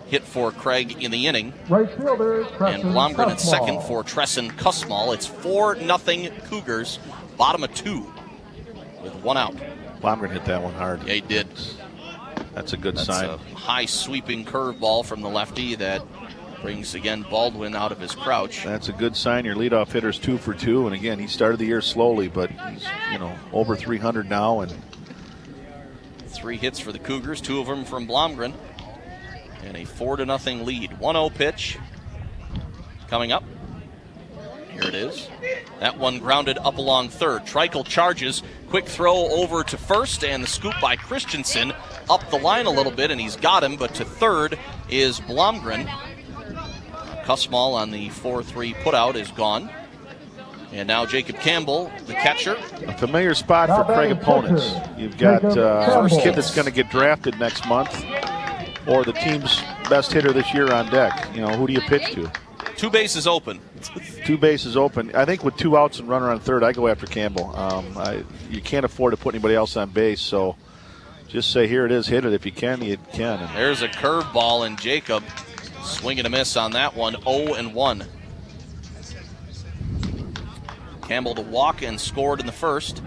Speaker 1: hit for Craig in the inning.
Speaker 3: Right fielder,
Speaker 1: and Blomgren at second for Tresson Kussmaul. It's 4-0 Cougars, bottom of 2 with 1 out.
Speaker 2: Blomgren hit that one hard.
Speaker 1: Yeah, he did.
Speaker 2: That's a good
Speaker 1: That's
Speaker 2: sign.
Speaker 1: A high sweeping curveball from the lefty that brings, again, Baldwin out of his crouch.
Speaker 2: That's a good sign. Your leadoff hitter's 2 for 2, and again, he started the year slowly, but he's over 300 now. And
Speaker 1: 3 hits for the Cougars, 2 of them from Blomgren, and a 4-0 lead. 1-0 pitch coming up. Here it is. That one grounded up along third. Treichel charges. Quick throw over to first, and the scoop by Christensen up the line a little bit, and he's got him, but to third is Blomgren. Kussmaul on the 4-3 putout is gone. And now Jacob Campbell, the catcher.
Speaker 2: A familiar spot for Craig opponents. You've got a kid that's going to get drafted next month, or the team's best hitter this year on deck. Who do you pitch to?
Speaker 1: 2 bases open.
Speaker 2: 2 bases open. I think with 2 outs and runner on third, I go after Campbell. You can't afford to put anybody else on base, so just say, here it is, hit it. If you can, you can. And
Speaker 1: there's a curveball, and Jacob swing and a miss on that one, 0-1. Campbell to walk and scored in the first.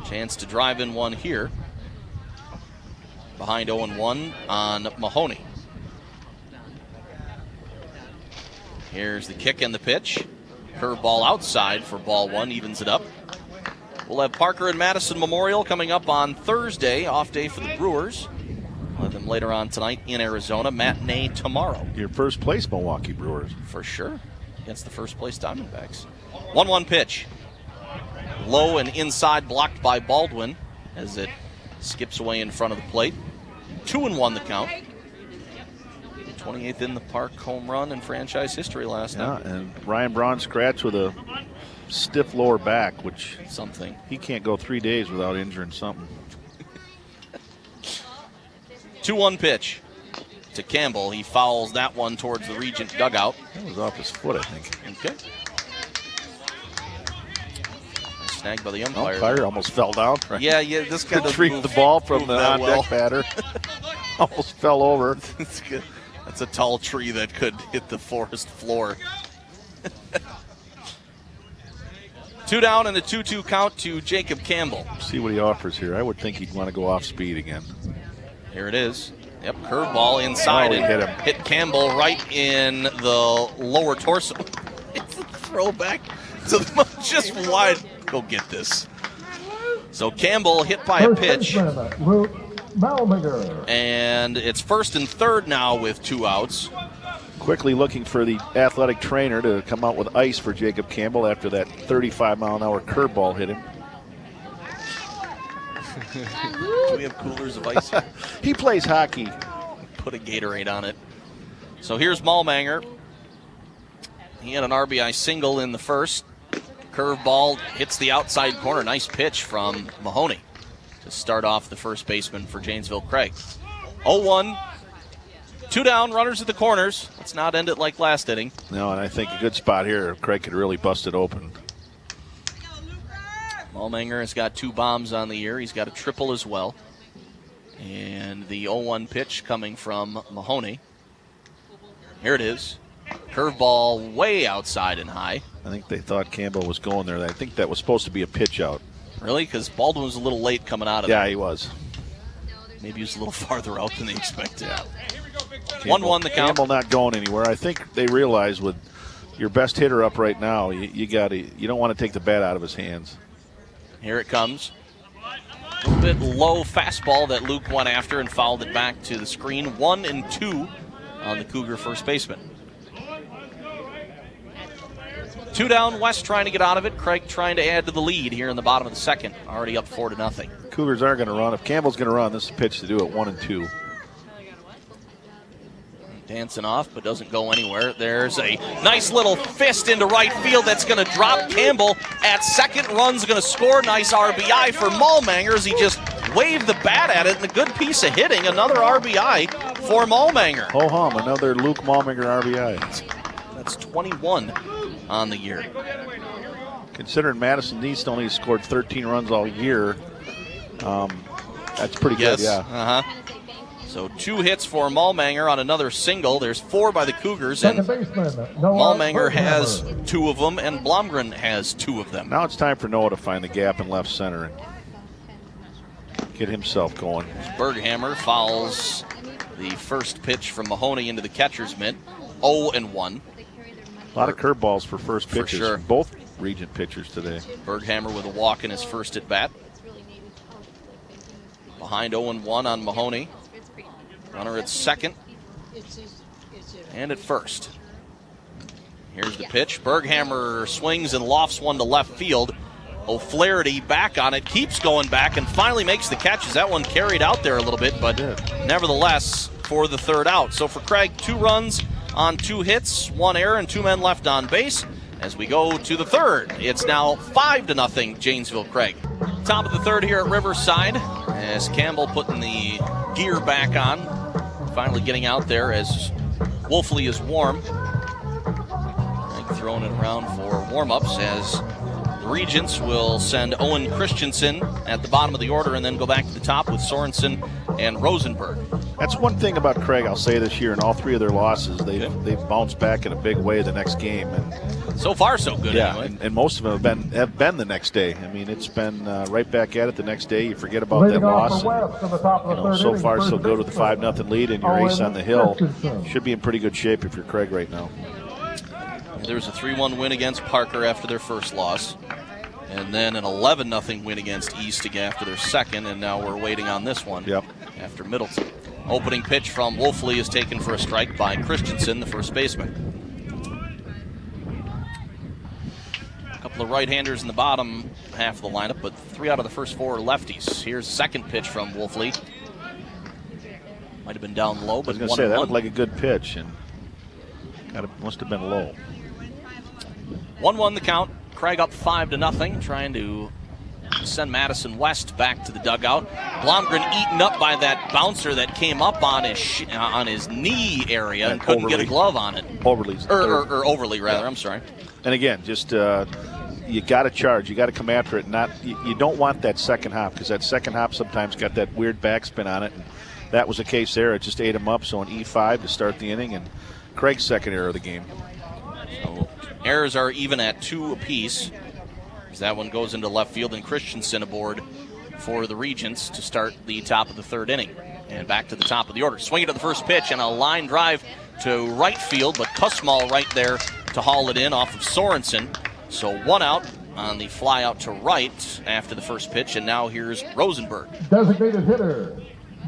Speaker 1: Chance to drive in one here. Behind 0-1 on Mahoney. Here's the kick and the pitch. Curveball outside for ball 1, evens it up. We'll have Parker and Madison Memorial coming up on Thursday, off day for the Brewers. We'll have them later on tonight in Arizona. Matinee tomorrow.
Speaker 2: Your first place Milwaukee Brewers.
Speaker 1: For sure. Against the first place Diamondbacks. 1-1 pitch. Low and inside, blocked by Baldwin as it skips away in front of the plate. 2-1 the count. 28th in the park home run in franchise history last night.
Speaker 2: And Ryan Braun scratched with a stiff lower back, which
Speaker 1: Something.
Speaker 2: he can't go 3 days without injuring something.
Speaker 1: 2-1 pitch to Campbell. He fouls that one towards the Regent dugout.
Speaker 2: That was off his foot, I think.
Speaker 1: Okay. Snagged by the umpire.
Speaker 2: Umpire almost fell down. Right?
Speaker 1: Yeah, this kind of
Speaker 2: retrieved the ball from the on-deck batter. Almost fell over.
Speaker 1: That's good. That's a tall tree that could hit the forest floor. 2 down and a 2-2 count to Jacob Campbell.
Speaker 2: See what he offers here. I would think he'd want to go off speed again.
Speaker 1: Here it is. Yep, curveball inside
Speaker 2: he
Speaker 1: and
Speaker 2: hit him.
Speaker 1: hit Campbell right in the lower torso. It's a throwback to the just wide. Go get this. So Campbell hit by a pitch.
Speaker 3: Luke Malminger.
Speaker 1: And it's 1st and 3rd now with 2 outs.
Speaker 2: Quickly looking for the athletic trainer to come out with ice for Jacob Campbell after that 35-mile-an-hour curveball hit him.
Speaker 1: Do we have coolers of ice here?
Speaker 2: He plays hockey.
Speaker 1: Put a Gatorade on it. So here's Malmanger. He had an RBI single in the first. Curveball hits the outside corner. Nice pitch from Mahoney to start off the first baseman for Janesville Craig. 0-1. 2 down, runners at the corners. Let's not end it like last inning.
Speaker 2: No, and I think a good spot here. Craig could really bust it open.
Speaker 1: Malmanger has got 2 bombs on the year. He's got a triple as well. And the 0-1 pitch coming from Mahoney. Here it is. Curveball way outside and high.
Speaker 2: I think they thought Campbell was going there. I think that was supposed to be a pitch out.
Speaker 1: Really? Because Baldwin was a little late coming out of there.
Speaker 2: Yeah, he was.
Speaker 1: Maybe he was a little farther out than they expected. 1-1
Speaker 2: Campbell,
Speaker 1: the count.
Speaker 2: Campbell not going anywhere. I think they realize with your best hitter up right now, you don't want to take the bat out of his hands.
Speaker 1: Here it comes. A little bit low fastball that Luke went after and fouled it back to the screen. 1-2 on the Cougar first baseman. 2 down, West trying to get out of it. Craig trying to add to the lead here in the bottom of the second. Already up 4-0.
Speaker 2: Cougars are going to run. If Campbell's going to run, this is a pitch to do it 1-2.
Speaker 1: Dancing off, but doesn't go anywhere. There's a nice little fist into right field that's going to drop Campbell at second. Run's going to score. Nice RBI for Malmanger as he just waved the bat at it. And a good piece of hitting. Another RBI for Malmanger.
Speaker 2: Ho hum, another Luke Malmanger RBI.
Speaker 1: That's 21 on the year.
Speaker 2: Considering Madison East only scored 13 runs all year, that's pretty good, yeah.
Speaker 1: Uh-huh. So 2 hits for Malmanger on another single. There's 4 by the Cougars, and Malmanger has 2 of them, and Blomgren has 2 of them.
Speaker 2: Now it's time for Noah to find the gap in left center and get himself going.
Speaker 1: Berghammer fouls the first pitch from Mahoney into the catcher's mitt. 0-1.
Speaker 2: A lot of curveballs for first pitches.
Speaker 1: For sure.
Speaker 2: From both Regent pitchers today.
Speaker 1: Berghammer with a walk in his first at bat. Behind 0-1 on Mahoney. Runner at second and at first. Here's the pitch. Berghammer swings and lofts one to left field. O'Flaherty back on it, keeps going back, and finally makes the catches. That one carried out there a little bit, but nevertheless for the 3rd out. So for Craig, 2 runs on 2 hits, 1 error, and 2 men left on base. As we go to the 3rd, it's now 5-0 Janesville Craig. Top of the 3rd here at Riverside as Campbell putting the gear back on. Finally getting out there as Wolfley is warm. Craig throwing it around for warm-ups as the Regents will send Owen Christensen at the bottom of the order and then go back to the top with Sorensen and Rosenberg.
Speaker 2: That's one thing about Craig, I'll say this year, in all 3 of their losses, they've bounced back in a big way the next game. And
Speaker 1: so far, so good.
Speaker 2: Yeah,
Speaker 1: anyway.
Speaker 2: and most of them have been the next day. I mean, it's been right back at it the next day. You forget about that loss. And, so far, so good with the 5-0 lead and your ace on the hill. Should be in pretty good shape if you're Craig right now.
Speaker 1: There was a 3-1 win against Parker after their first loss. And then an 11-0 win against East after their second. And now we're waiting on this one after Middleton. Opening pitch from Wolfley is taken for a strike by Christensen, the first baseman. A couple of right-handers in the bottom half of the lineup, but 3 out of the first 4 are lefties. Here's the second pitch from Wolfley. Might have been down low, but
Speaker 2: I was going to say, that looked like a good pitch, and must have been low.
Speaker 1: 1-1 the count. Craig up 5-0, trying to send Madison West back to the dugout. Blomgren eaten up by that bouncer that came up on his knee area and couldn't get a glove on it. Overly, rather. I'm sorry.
Speaker 2: And again, just you got to charge. You got to come after it. You don't want that second hop, because that second hop sometimes got that weird backspin on it. And that was the case there. It just ate him up. So an E5 to start the inning, and Craig's second error of the game.
Speaker 1: So errors are even at 2 apiece. That one goes into left field, and Christensen aboard for the Regents to start the top of the 3rd inning. And back to the top of the order. Swinging to the first pitch, and a line drive to right field, but Kussmaul right there to haul it in off of Sorensen. So 1 out on the fly out to right after the first pitch, and now here's Rosenberg.
Speaker 3: Designated hitter,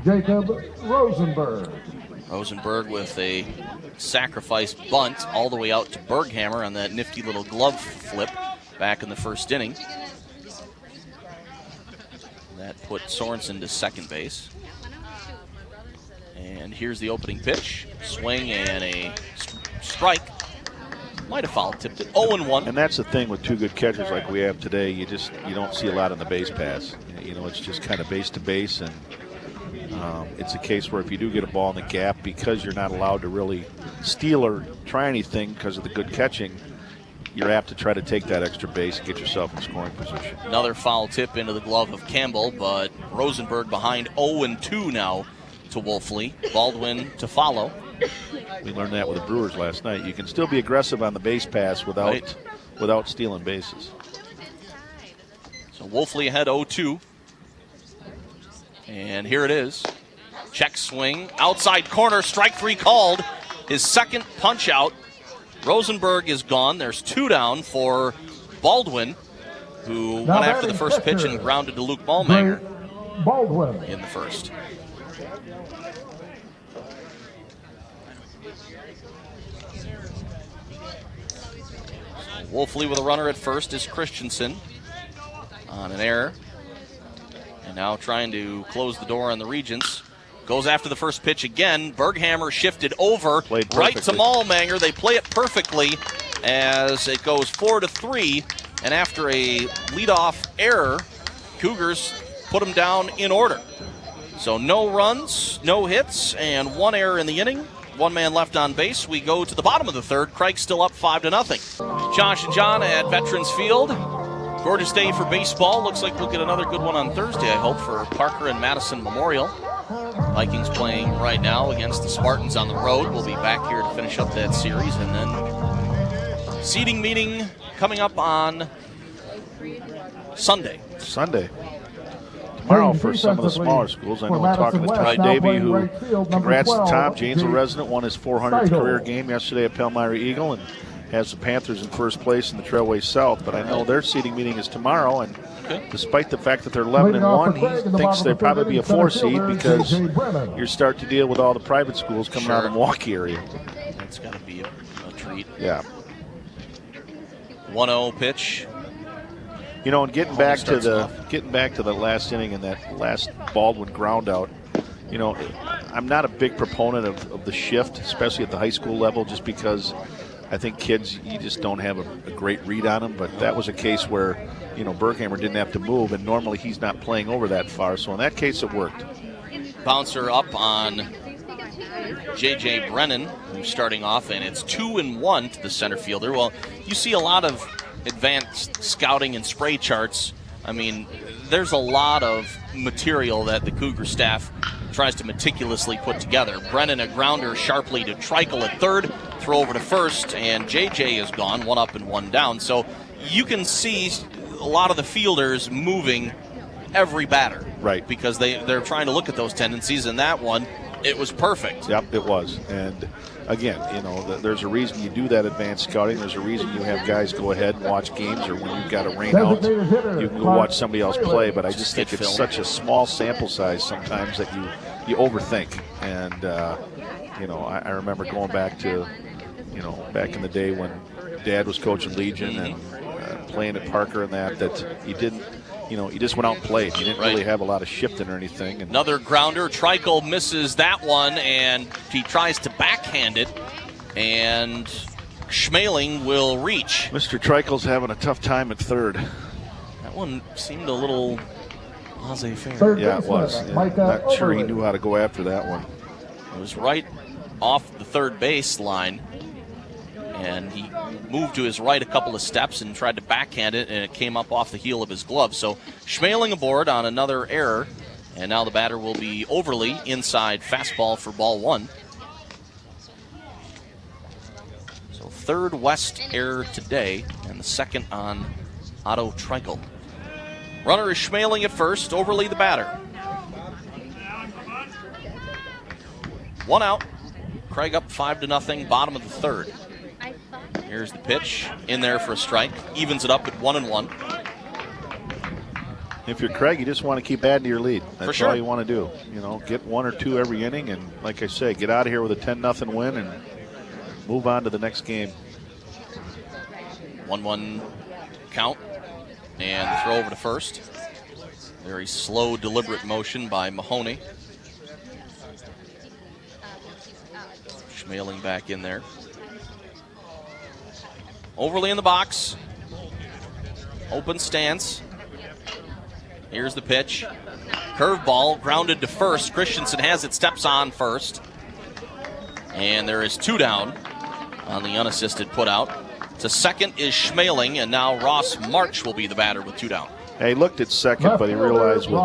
Speaker 3: Jacob Rosenberg.
Speaker 1: Rosenberg with a sacrifice bunt all the way out to Berghammer on that nifty little glove flip back in the first inning. That put Sorensen to second base. And here's the opening pitch. Swing and a strike. Might have foul tipped it. 0-1.
Speaker 2: And that's the thing with 2 good catchers like we have today. You don't see a lot on the base pass. It's just kind of base to base, and it's a case where if you do get a ball in the gap, because you're not allowed to really steal or try anything because of the good catching, you're apt to try to take that extra base and get yourself in scoring position.
Speaker 1: Another foul tip into the glove of Campbell, but Rosenberg behind 0-2 now to Wolfley. Baldwin to follow.
Speaker 2: We learned that with the Brewers last night. You can still be aggressive on the base pass without stealing bases.
Speaker 1: So Wolfley ahead 0-2. And here it is. Check swing. Outside corner. Strike 3 called. His second punch out. Rosenberg is gone. There's 2 down for Baldwin, who went after the first pitch and grounded to Luke Ballmanger in the first. Wolfley with a runner at first is Christensen on an error. And now trying to close the door on the Regents. Goes after the first pitch again. Berghammer shifted over right to Ballmanger. They play it perfectly as it goes 4-3. And after a leadoff error, Cougars put them down in order. So no runs, no hits, and 1 error in the inning. 1 man left on base. We go to the bottom of the 3rd. Craig still up 5-0. Josh and John at Veterans Field. Gorgeous day for baseball. Looks like we'll get another good one on Thursday, I hope, for Parker and Madison Memorial. Vikings playing right now against the Spartans on the road. We'll be back here to finish up that series. And then seeding meeting coming up on Sunday.
Speaker 2: Tomorrow for some of the smaller schools. I know I'm talking to Ty Davey, who, congrats to Tom. Janesville resident, won his 400th career game yesterday at Palmyra Eagle and has the Panthers in first place in the Trailway South. But I know their seeding meeting is tomorrow, and despite the fact that they're 11-1, he thinks they'll probably be a 4 seed because you're starting to deal with all the private schools coming out of the Milwaukee area.
Speaker 1: That's got to be a treat.
Speaker 2: Yeah.
Speaker 1: 1-0 pitch.
Speaker 2: And getting back to the last inning and that last Baldwin ground out, I'm not a big proponent of the shift, especially at the high school level, just because I think kids, you just don't have a great read on them. But that was a case where, Berghammer didn't have to move, and normally he's not playing over that far. So in that case, it worked.
Speaker 1: Bouncer up on J.J. Brennan, who's starting off, and it's 2-1 to the center fielder. Well, you see a lot of advanced scouting and spray charts. I mean, there's a lot of material that the Cougar staff tries to meticulously put together. Brennan a grounder sharply to Treichel at third, throw over to first, and JJ is gone, 1 up and 1 down. So you can see a lot of the fielders moving every batter.
Speaker 2: Right.
Speaker 1: Because they're trying to look at those tendencies, and that one, it was perfect.
Speaker 2: Yep, it was. And again, there's a reason you do that advanced scouting. There's a reason you have guys go ahead and watch games, or when you've got a rain out, you can go watch somebody else play. But I just think it's such a small sample size sometimes that you overthink. And, I remember going back to, back in the day when Dad was coaching Legion and playing at Parker and that you didn't, you just went out and played. You didn't really have a lot of shifting or anything. And
Speaker 1: another grounder. Treichel misses that one, and he tries to backhand it. And Schmaling will reach.
Speaker 2: Mr. Treichels having a tough time at third.
Speaker 1: That one seemed a little laissez-faire.
Speaker 3: Third
Speaker 2: Yeah, it
Speaker 3: baseman,
Speaker 2: was.
Speaker 3: Micah
Speaker 2: Not sure he
Speaker 3: Overly.
Speaker 2: knew how to go after that one.
Speaker 1: It was right off the third base line, and he moved to his right a couple of steps and tried to backhand it, and it came up off the heel of his glove. So Schmaling aboard on another error, and now the batter will be Overly inside fastball for ball one. So third West error today, and the second on Otto Treichel. Runner is Schmaling at first, Overly the batter. One out. Craig up 5-0, bottom of the third. Here's the pitch, in there for a strike. Evens it up at 1-1.
Speaker 2: If you're Craig, you just want to keep adding to your lead. That's
Speaker 1: For sure.
Speaker 2: all you want to do. You know, get 1 or 2 every inning, and like I say, get out of here with a 10-0 win and move on to the next game.
Speaker 1: 1-1 count, and throw over to first. Very slow, deliberate motion by Mahoney. Schmaling back in there. Overly in the box. Open stance. Here's the pitch. Curveball grounded to first. Christensen has it, steps on first. And there is 2 down on the unassisted putout. To second is Schmaling, and now Ross March will be the batter with 2 down.
Speaker 2: He looked at second, but he realized with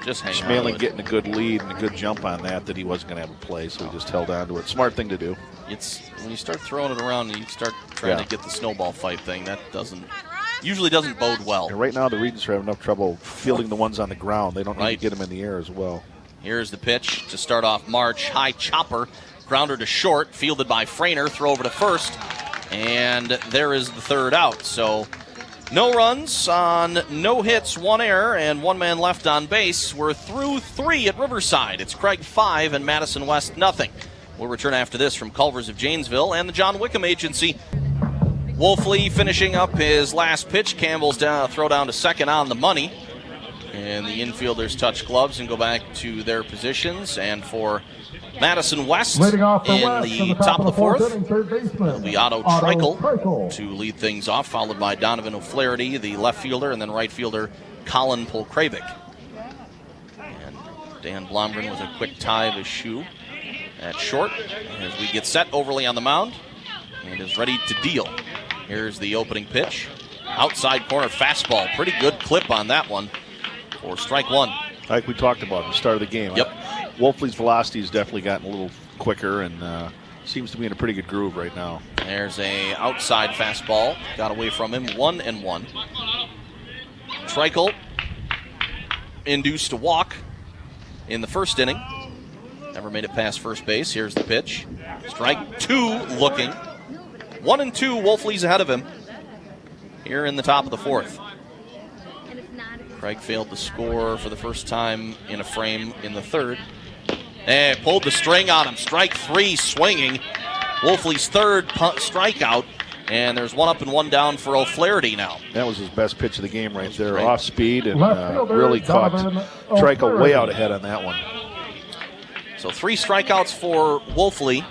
Speaker 1: Just hang on to
Speaker 2: Schmaling
Speaker 1: it.
Speaker 2: getting a good lead and a good jump on that he wasn't going to have a play, so he just held on to it. Smart thing to do.
Speaker 1: It's when you start throwing it around and you start trying to get the snowball fight thing, that usually doesn't bode well.
Speaker 2: And right now the Regents are having enough trouble fielding the ones on the ground. They don't need
Speaker 1: Right.
Speaker 2: to get them in the air as well.
Speaker 1: Here's the pitch to start off March. High chopper, grounder to short, fielded by Frainer, throw over to first, and there is the third out. So no runs on no hits, 1 error, and 1 man left on base. We're through 3 at Riverside. It's Craig 5 and Madison West nothing. We'll return after this from Culver's of Janesville and the John Wickham Agency. Wolfley finishing up his last pitch. Campbell's throw down to second on the money. And the infielders touch gloves and go back to their positions. And for Madison West in the top of the fourth, it'll be Otto Treichel to lead things off, followed by Donovan O'Flaherty, the left fielder, and then right fielder Colin Polkravic. And Dan Blomgren with a quick tie of his shoe at short as we get set. Overly on the mound and is ready to deal. Here's the opening pitch. Outside corner fastball. Pretty good clip on that one for strike 1.
Speaker 2: Like we talked about at the start of the game.
Speaker 1: Yep.
Speaker 2: Wolfley's velocity has definitely gotten a little quicker and seems to be in a pretty good groove right now.
Speaker 1: There's a outside fastball. Got away from him. 1-1. Treichel induced a walk in the first inning. Never made it past first base. Here's the pitch. Strike 2 looking. 1-2. Wolfley's ahead of him here in the top of the fourth. Craig failed to score for the first time in a frame in the third. And pulled the string on him. Strike 3 swinging. Wolfley's third strikeout. And there's 1 up and 1 down for O'Flaherty now.
Speaker 2: That was his best pitch of the game right there.
Speaker 1: Great.
Speaker 2: Off speed and
Speaker 3: Left fielder,
Speaker 2: really caught
Speaker 3: Donovan
Speaker 2: Treichel way
Speaker 3: O'Flaherty.
Speaker 2: out ahead on that one.
Speaker 1: So 3 strikeouts for Wolfley.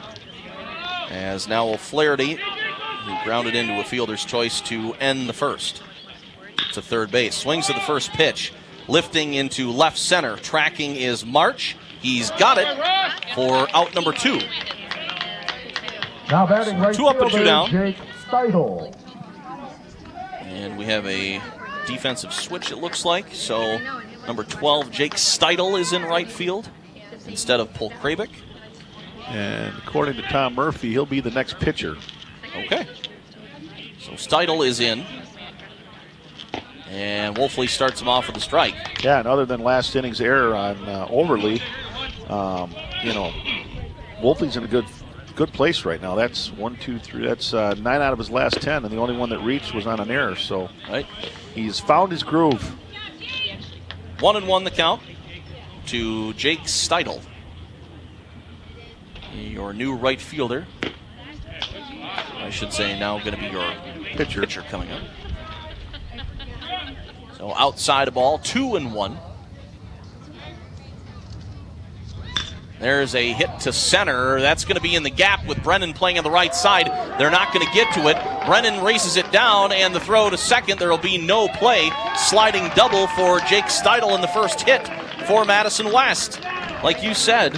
Speaker 1: As now O'Flaherty, who grounded into a fielder's choice to end the first. To third base. Swings to the first pitch. Lifting into left center. Tracking is March. He's got it for out number 2.
Speaker 3: Now batting right
Speaker 1: 2 up and 2
Speaker 3: fielder,
Speaker 1: down.
Speaker 3: Jake Steidel.
Speaker 1: And we have a defensive switch, it looks like. So number 12, Jake Steidel, is in right field instead of Polkravic.
Speaker 2: And according to Tom Murphy, he'll be the next pitcher.
Speaker 1: Okay. So Steidel is in. And Wolfley starts him off with a strike.
Speaker 2: Yeah, and other than last inning's error on Overly, Wolfley's in a good place right now. That's 1, 2, 3. That's 9 out of his last 10, and the only one that reached was on an error. So
Speaker 1: Right.
Speaker 2: he's found his groove.
Speaker 1: 1-1 the count to Jake Steidel, your new right fielder. I should say now going to be your pitcher coming up. So outside a ball, 2-1. There's a hit to center. That's going to be in the gap with Brennan playing on the right side. They're not going to get to it. Brennan races it down, and the throw to second. There will be no play. Sliding double for Jake Steidel in the first hit for Madison West. Like you said,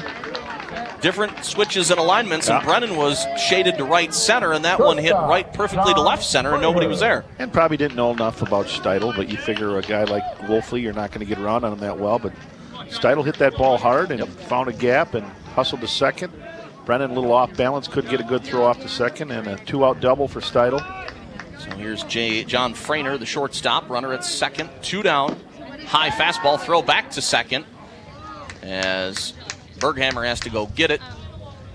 Speaker 1: different switches and alignments, and Brennan was shaded to right center, and that one hit right perfectly to left center, and nobody was there.
Speaker 2: And probably didn't know enough about Steidel, but you figure a guy like Wolfley, you're not going to get around on him that well, but Steidel hit that ball hard and found a gap and hustled to second. Brennan a little off balance, couldn't get a good throw off to second, and a 2-out double for Steidel.
Speaker 1: So here's John Frainer, the shortstop, runner at second, 2 down. High fastball, throw back to second as Berghammer has to go get it.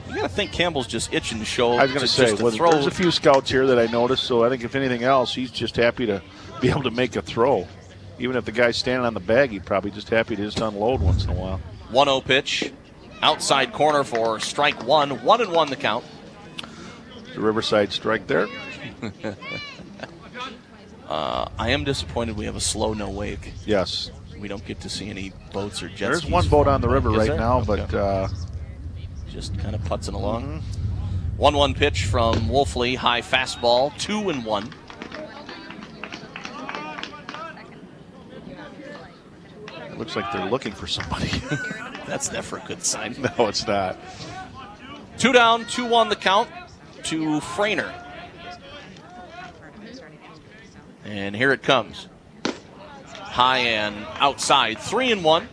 Speaker 1: You got to think Campbell's just itching to show.
Speaker 2: I was going to say, there's a few scouts here that I noticed, so I think if anything else, he's just happy to be able to make a throw. Even if the guy's standing on the bag, he'd probably just happy to just unload once in a while.
Speaker 1: 1-0 pitch, outside corner for strike one. 1-1 the count.
Speaker 2: The Riverside strike there.
Speaker 1: I am disappointed we have a slow no wake.
Speaker 2: Yes.
Speaker 1: We don't get to see any boats or jet
Speaker 2: There's
Speaker 1: skis.
Speaker 2: one boat on the river
Speaker 1: Is
Speaker 2: right
Speaker 1: there?
Speaker 2: now,
Speaker 1: Okay.
Speaker 2: but
Speaker 1: just kind of putzing along. 1-1 pitch from Wolfley, high fastball, 2-1.
Speaker 2: looks like they're looking for somebody.
Speaker 1: That's never a good sign.
Speaker 2: No, it's not.
Speaker 1: 2 down, 2-1 the count to Frainer. And here it comes. High and outside, 3-1.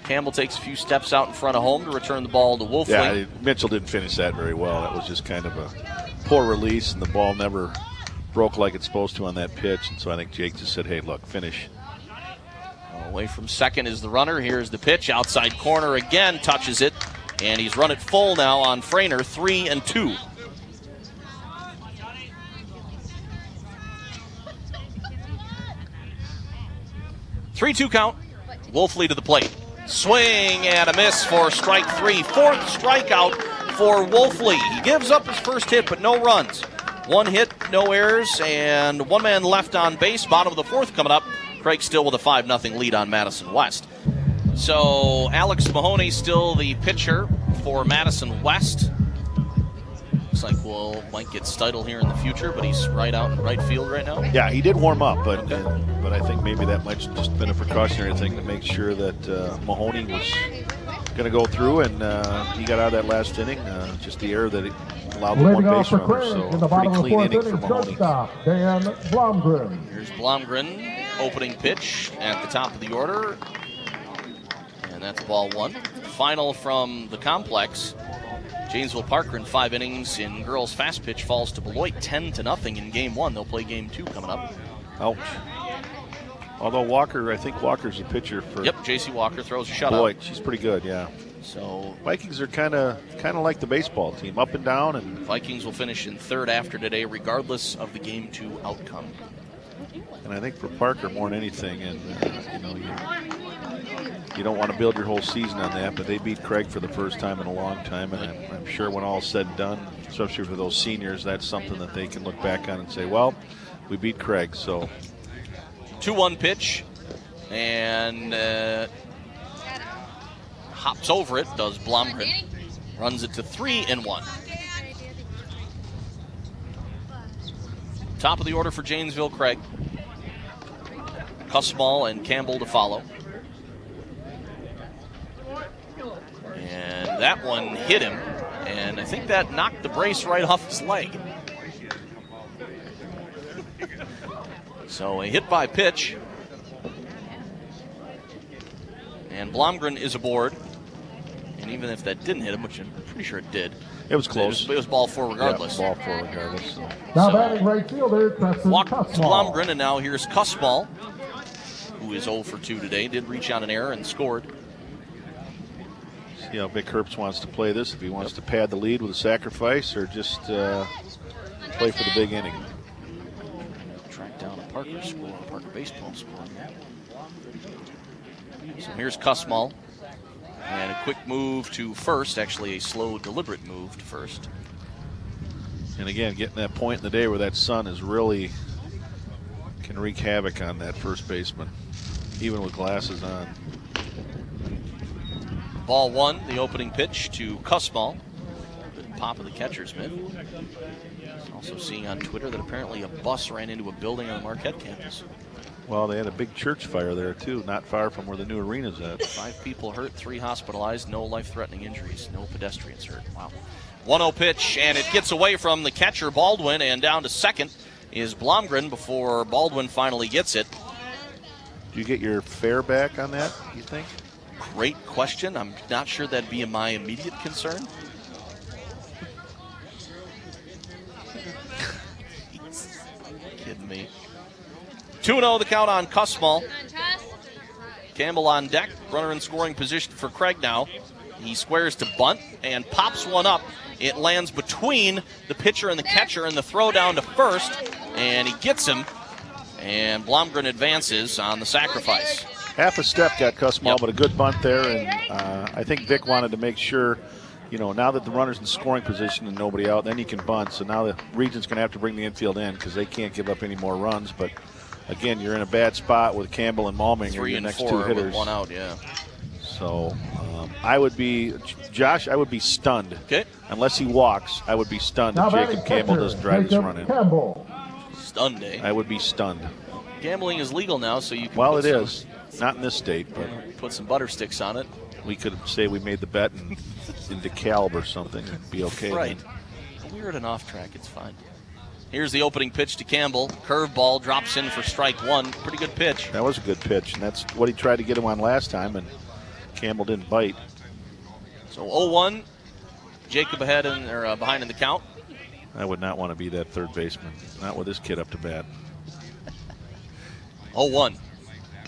Speaker 1: Campbell takes a few steps out in front of home to return the ball to Wolfley.
Speaker 2: Yeah, Mitchell didn't finish that very well. That was just kind of a poor release, and the ball never broke like it's supposed to on that pitch. And so I think Jake just said, hey, look, finish.
Speaker 1: Away from second is the runner. Here's the pitch. Outside corner again, touches it. And he's run it full now on Frainer, 3-2. Three-two count. Wolfley to the plate. Swing and a miss for strike three. Fourth strikeout for Wolfley. He gives up his first hit, but no runs. One hit, no errors, and one man left on base. Bottom of the fourth coming up. Craig still with a 5-0 lead on Madison West. So Alex Mahoney still the pitcher for Madison West. Looks like we'll might get Steidel here in the future, but he's right out in right field right now.
Speaker 2: Yeah, he did warm up, but I think maybe that might have just been a precautionary thing to make sure that Mahoney was going to go through, and he got out of that last inning. Just the error that he allowed the one base runner, so pretty clean inning for Mahoney.
Speaker 3: Dan Blomgren.
Speaker 1: Here's Blomgren, opening pitch at the top of the order, and that's ball one. Final from the complex. Janesville Parker in 5 innings in girls fast pitch falls to Beloit 10-0 in game one. They'll play game two coming up.
Speaker 2: Ouch. Although Walker, I think Walker's the pitcher for.
Speaker 1: Yep, J.C. Walker throws a shutout.
Speaker 2: Beloit. She's pretty good, yeah.
Speaker 1: So
Speaker 2: Vikings are kind of like the baseball team, up and down, and
Speaker 1: Vikings will finish in third after today, regardless of the game two outcome.
Speaker 2: And I think for Parker more than anything, and you don't want to build your whole season on that, but they beat Craig for the first time in a long time, and I'm sure when all is said and done, especially for those seniors, that's something that they can look back on and say, well, we beat Craig. So
Speaker 1: 2-1 pitch, and hops over it, does Blomgren. Runs it to 3-1. Top of the order for Janesville, Craig. Cussmall and Campbell to follow. And that one hit him, and I think that knocked the brace right off his leg. So a hit by pitch. And Blomgren is aboard. And even if that didn't hit him, which I'm pretty sure it did,
Speaker 2: it was close.
Speaker 1: It was ball four regardless.
Speaker 2: Yeah, ball four regardless. So.
Speaker 3: Now batting right fielder, Preston
Speaker 1: Walker's
Speaker 3: Cussmall.
Speaker 1: Blomgren, and now here's Cussmall, who is 0 for 2 today. Did reach on an error and scored.
Speaker 2: See how Vic Herbst wants to play this, if he wants to pad the lead with a sacrifice or just play for the big inning.
Speaker 1: Track down a Parker score, a Parker baseball score. So here's Cussmall. And a quick move to first, actually a slow, deliberate move to first.
Speaker 2: And again, getting that point in the day where that sun is really can wreak havoc on that first baseman, even with glasses on.
Speaker 1: ball one, the opening pitch to Kussmaul. Good pop of the catcher's mitt. Also seeing on Twitter that apparently a bus ran into a building on the Marquette campus.
Speaker 2: Well, they had a big church fire there, too, not far from where the new arena's at.
Speaker 1: 5 people hurt, 3 hospitalized, no life-threatening injuries, no pedestrians hurt. Wow. 1-0 pitch, and it gets away from the catcher, Baldwin, and down to second is Blomgren before Baldwin finally gets it.
Speaker 2: Do you get your fare back on that, you think?
Speaker 1: Great question. I'm not sure that'd be my immediate concern. Kidding me. 2-0 the count on Kussmaul. Campbell on deck. Runner in scoring position for Craig now. He squares to bunt and pops one up. It lands between the pitcher and the catcher, and the throw down to first, and he gets him. And Blomgren advances on the sacrifice.
Speaker 2: Half a step got Kussmaul,
Speaker 1: Yep.
Speaker 2: but a good bunt there. And I think Vic wanted to make sure, now that the runner's in scoring position and nobody out, then he can bunt. So now the Regent's going to have to bring the infield in because they can't give up any more runs. But again, you're in a bad spot with Campbell and Malminger,
Speaker 1: 3
Speaker 2: your
Speaker 1: and
Speaker 2: next
Speaker 1: 4
Speaker 2: two
Speaker 1: with
Speaker 2: hitters.
Speaker 1: 1 out, yeah.
Speaker 2: So I would be, Josh, I would be stunned.
Speaker 1: Okay.
Speaker 2: Unless he walks, I would be stunned if Jacob Campbell doesn't drive this run in.
Speaker 3: Campbell.
Speaker 1: Stunned, eh?
Speaker 2: I would be stunned.
Speaker 1: Gambling is legal now, so you can
Speaker 2: Well,
Speaker 1: put
Speaker 2: it
Speaker 1: some,
Speaker 2: is. Not in this state, but
Speaker 1: put some butter sticks on it.
Speaker 2: we could say we made the bet in DeKalb or something and be okay.
Speaker 1: Right.
Speaker 2: Then.
Speaker 1: When we're at an off track, it's fine. Here's the opening pitch to Campbell. Curveball drops in for strike one. Pretty good pitch.
Speaker 2: That was a good pitch, and that's what he tried to get him on last time, and Campbell didn't bite.
Speaker 1: So 0-1. Jacob ahead or behind in the count.
Speaker 2: I would not want to be that third baseman. Not with this kid up to bat.
Speaker 1: 0-1.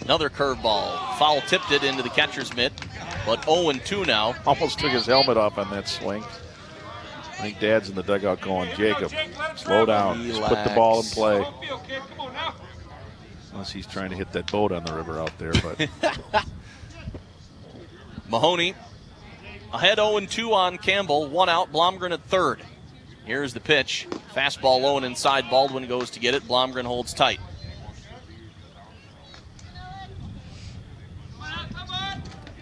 Speaker 1: Another curveball. Foul tipped it into the catcher's mitt, but 0-2 now.
Speaker 2: Almost took his helmet off on that swing. I think Dad's in the dugout going, Jacob, slow down. Just put the ball in play. Unless he's trying to hit that boat on the river out there. But
Speaker 1: Mahoney ahead 0-2 on Campbell. 1 out. Blomgren at third. Here's the pitch. Fastball low and inside. Baldwin goes to get it. Blomgren holds tight.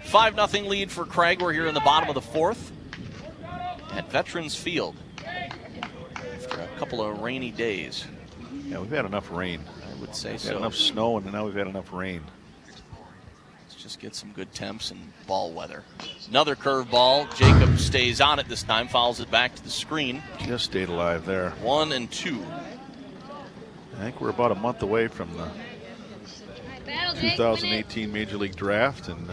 Speaker 1: Five 5-0 lead for Craig. We're here in the bottom of the fourth at Veterans Field after a couple of rainy days.
Speaker 2: yeah, we've had enough rain.
Speaker 1: I would say
Speaker 2: We've
Speaker 1: so.
Speaker 2: had enough snow, and now we've had enough rain.
Speaker 1: Let's just get some good temps and ball weather. Another curveball. Jacob stays on it this time, fouls it back to the screen.
Speaker 2: Just stayed alive there.
Speaker 1: 1-2.
Speaker 2: I think we're about a month away from the 2018 Major League Draft, and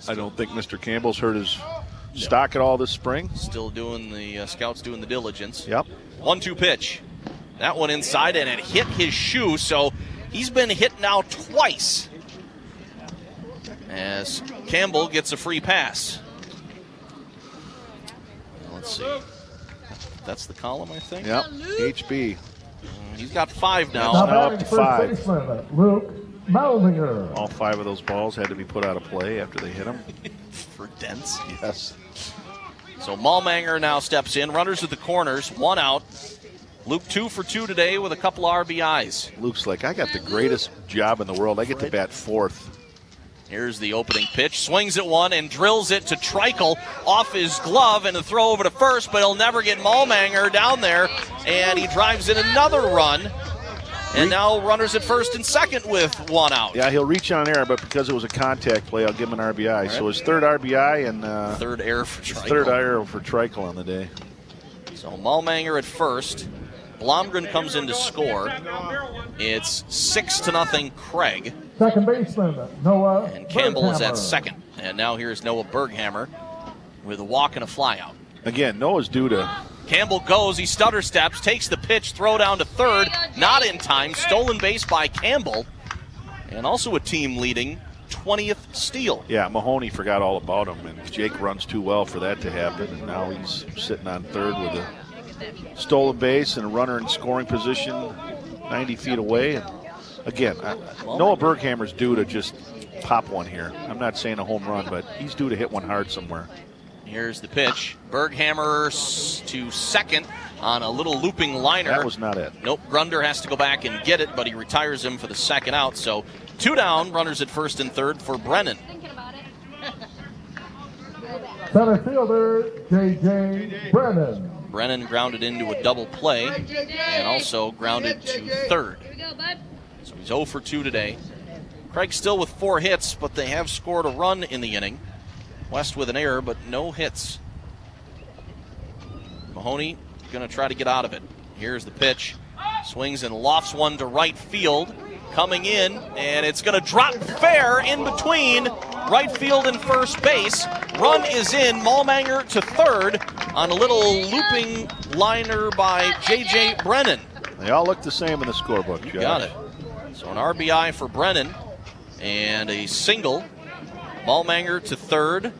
Speaker 2: I don't think Mr. Campbell's hurt his stock at all this spring.
Speaker 1: Still doing the scouts doing the diligence.
Speaker 2: Yep.
Speaker 1: 1-2 pitch. That one inside, and it hit his shoe, so he's been hit now twice as Campbell gets a free pass. Let's see. That's the column, I think.
Speaker 2: Yep. HB.
Speaker 1: He's got 5
Speaker 3: Now
Speaker 1: now.
Speaker 2: Now up
Speaker 3: batting
Speaker 2: to
Speaker 3: first
Speaker 2: 5.
Speaker 3: baseman, Luke Malminger.
Speaker 2: All 5 of those balls had to be put out of play after they hit him.
Speaker 1: For Dents.
Speaker 2: Yes.
Speaker 1: So Malmanger now steps in. Runners at the corners. 1 out. Luke 2 for 2 today with a couple of RBIs.
Speaker 2: Luke's like, I got the greatest job in the world. I get to bat fourth.
Speaker 1: Here's the opening pitch. Swings at one and drills it to Treichel off his glove, and the throw over to first, but he'll never get Malmanger down there. And he drives in another run. And now runners at first and second with 1 out.
Speaker 2: Yeah, he'll reach on air, but because it was a contact play, I'll give him an RBI. So his third RBI and
Speaker 1: Third error for
Speaker 2: his
Speaker 1: Treichel.
Speaker 2: third error for Treichel on the day.
Speaker 1: So Malmanger at first. Blomgren comes in to score. It's 6-0 Craig.
Speaker 3: Second baseman, Noah
Speaker 1: And Campbell is at
Speaker 3: Berghammer.
Speaker 1: second. And now here's Noah Berghammer with a walk and a flyout.
Speaker 2: Again, Noah's due to
Speaker 1: Campbell goes, he stutter steps, takes the pitch, throw down to third, not in time, stolen base by Campbell, and also a team leading 20th steal.
Speaker 2: Yeah, Mahoney forgot all about him, and Jake runs too well for that to happen, and now he's sitting on third with a stolen base and a runner in scoring position 90 feet away. And again, Noah Berghammer's due to just pop one here. I'm not saying a home run, but he's due to hit one hard somewhere.
Speaker 1: Here's the pitch. Berghammer to second on a little looping liner.
Speaker 2: That was not it.
Speaker 1: Nope, Grunder has to go back and get it, but he retires him for the second out. So 2 down, runners at first and third for Brennan.
Speaker 3: Center fielder, J.J. Brennan.
Speaker 1: Brennan grounded into a double play and also grounded to third. So he's 0 for 2 today. Craig still with 4 hits, but they have scored a run in the inning. West with an error, but no hits. Mahoney going to try to get out of it. Here's the pitch. Swings and lofts one to right field. Coming in, and it's going to drop fair in between right field and first base. Run is in. Malmanger to third on a little looping liner by J.J. Brennan.
Speaker 2: They all look the same in the scorebook, Josh.
Speaker 1: You got it. So an RBI for Brennan and a single. Malmanger to third.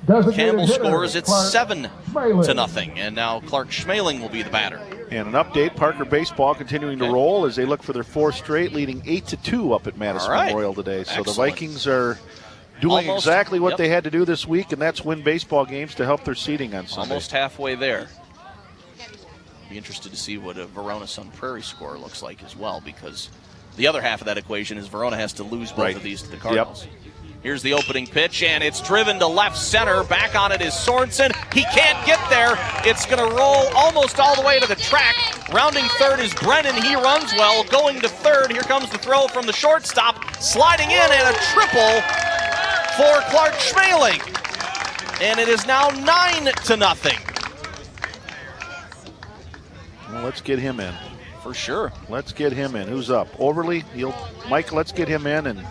Speaker 1: Campbell scores. It's 7-0, and now Clark Schmaling will be the batter.
Speaker 2: And an update, Parker baseball continuing to roll as they look for their 4th straight, leading 8-2 up at Madison Memorial today. So the Vikings are doing exactly what they had to do this week, and that's win baseball games to help their seeding on Sunday.
Speaker 1: Almost halfway there. Be interested to see what a Verona Sun Prairie score looks like as well, because the other half of that equation is Verona has to lose both of these to the Cardinals.
Speaker 2: Yep.
Speaker 1: Here's the opening pitch, and it's driven to left center. Back on it is Sorensen. He can't get there. It's going to roll almost all the way to the track. Rounding third is Brennan. He runs well. Going to third, here comes the throw from the shortstop. Sliding in, and a triple for Clark Schmaling. And it is now 9-0.
Speaker 2: Well, let's get him in.
Speaker 1: For sure.
Speaker 2: Let's get him in. Who's up? Overly? Mike, let's get him in, and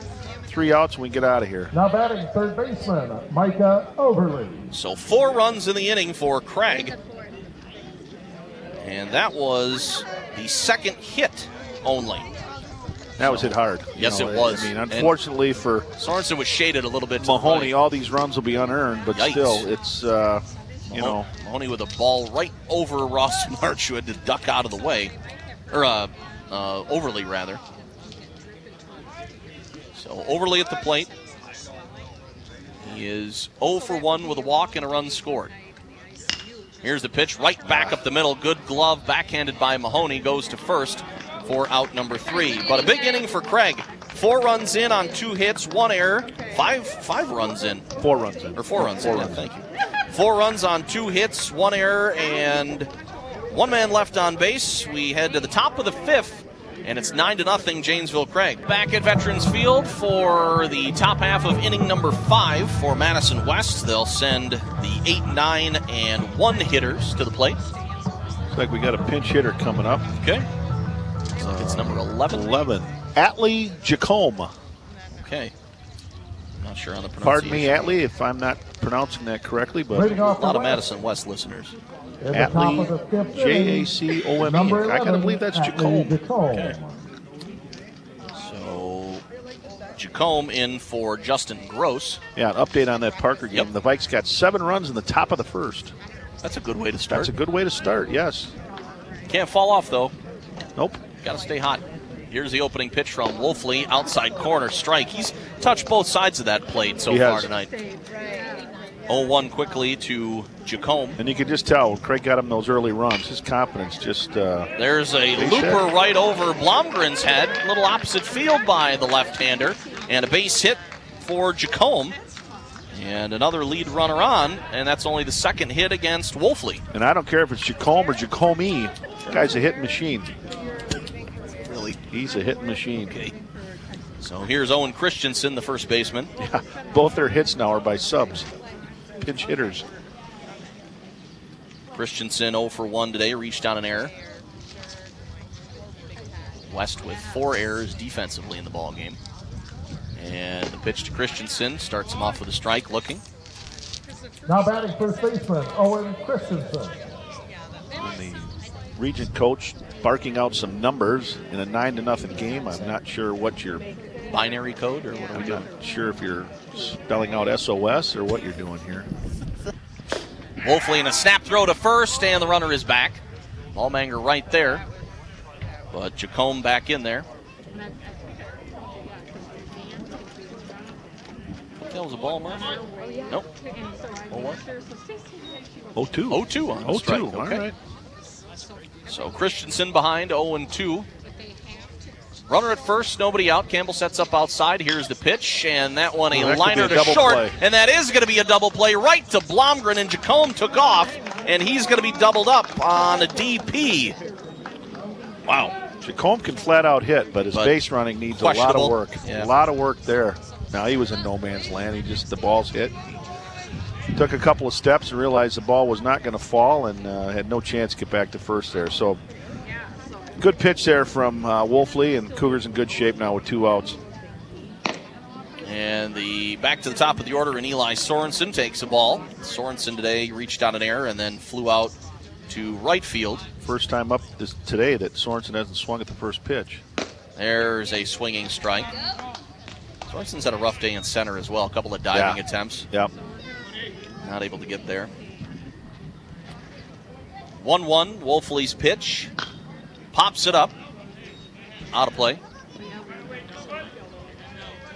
Speaker 2: 3 outs and we get out of here.
Speaker 3: Now batting third baseman, Micah Overly.
Speaker 1: So 4 runs in the inning for Craig. And that was the 2nd hit only.
Speaker 2: That was hit hard.
Speaker 1: Yes, it was.
Speaker 2: I mean, unfortunately for
Speaker 1: Sorensen was shaded a little bit.
Speaker 2: Mahoney, all these runs will be unearned, but
Speaker 1: Yikes.
Speaker 2: Still, it's,
Speaker 1: Mahoney with a ball right over Ross March, who had to duck out of the way. Or Overly, rather. So Overly at the plate. He is 0 for 1 with a walk and a run scored. Here's the pitch, right back up the middle. Good glove, backhanded by Mahoney, goes to first for out number 3. But a big inning for Craig. 4 runs in on 2 hits, 1 error. 5 runs in.
Speaker 2: 4 runs in.
Speaker 1: Or 4 runs in, yeah, thank you. 4 runs on 2 hits, 1 error, and 1 man left on base. We head to the top of the 5th. And it's 9-0 Janesville Craig. Back at Veterans Field for the top half of inning number 5 for Madison West. They'll send the 8, 9, and 1 hitters to the plate.
Speaker 2: Looks like we got a pinch hitter coming up.
Speaker 1: Okay. It's number 11.
Speaker 2: 11. Atlee Jacome.
Speaker 1: Okay. I'm not sure on the pronunciation.
Speaker 2: Pardon me, Atlee, if I'm not pronouncing that correctly, but
Speaker 1: a lot of Madison West listeners.
Speaker 2: Atlee, Jacome. I kind of believe that's Jacome.
Speaker 1: Okay. So, Jacome in for Justin Gross.
Speaker 2: Yeah, an update on that Parker game.
Speaker 1: Yep.
Speaker 2: The Vikes got 7 runs in the top of the 1st.
Speaker 1: That's a good way to start.
Speaker 2: That's a good way to start, yes.
Speaker 1: Can't fall off, though.
Speaker 2: Nope.
Speaker 1: Got to stay hot. Here's the opening pitch from Wolfley, outside corner strike. He's touched both sides of that plate so far tonight. 0-1 quickly to Jacome.
Speaker 2: And you can just tell when Craig got him those early runs, his confidence just...
Speaker 1: There's a looper right over Blomgren's head, a little opposite field by the left-hander, and a base hit for Jacome. And another lead runner on, and that's only the 2nd hit against Wolfley.
Speaker 2: And I don't care if it's Jacome or Jacome, the guy's a hitting machine.
Speaker 1: Really?
Speaker 2: He's a hitting machine.
Speaker 1: Okay. So here's Owen Christensen, the first baseman.
Speaker 2: Yeah, both their hits now are by subs. Pinch hitters.
Speaker 1: Christensen 0 for 1 today, reached on an error. West with 4 errors defensively in the ball game. And the pitch to Christensen starts him off with a strike, looking.
Speaker 3: Now batting first baseman, Owen Christensen.
Speaker 2: And the Regent coach barking out some numbers in a 9-0 game. I'm not sure what you're...
Speaker 1: Binary code, or what are we doing?
Speaker 2: I'm not sure if you're spelling out SOS or what you're doing here.
Speaker 1: Wolfley in a snap throw to first, and the runner is back. Malmanger right there, but Jacome back in there. What the hell was the ball, Mark? Nope. 0-1?
Speaker 2: 0-2.
Speaker 1: 0-2 on the strike.
Speaker 2: All
Speaker 1: okay.
Speaker 2: right.
Speaker 1: So Christensen behind 0-2. Runner at first, nobody out. Campbell sets up outside. Here's the pitch, and that one a
Speaker 2: That could
Speaker 1: liner
Speaker 2: be a
Speaker 1: to
Speaker 2: double
Speaker 1: short,
Speaker 2: play.
Speaker 1: and that is going to be a double play right to Blomgren, and Jacome took off, and he's going to be doubled up on a DP. Wow.
Speaker 2: Jacome can flat out hit, but his base running needs a lot of
Speaker 1: questionable.
Speaker 2: work.
Speaker 1: Yeah.
Speaker 2: A lot of work there. Now he was in no man's land. The ball's hit. Took a couple of steps and realized the ball was not going to fall, and had no chance to get back to first there. So good pitch there from Wolfley, and Cougars in good shape now with 2 outs.
Speaker 1: And back to the top of the order, and Eli Sorensen takes the ball. Sorensen today reached on an error and then flew out to right field.
Speaker 2: First time up today that Sorensen hasn't swung at the first pitch.
Speaker 1: There's a swinging strike. Sorensen's had a rough day in center as well. A couple of diving attempts.
Speaker 2: Yep.
Speaker 1: Not able to get there. 1-1, Wolfley's pitch. Pops it up. Out of play.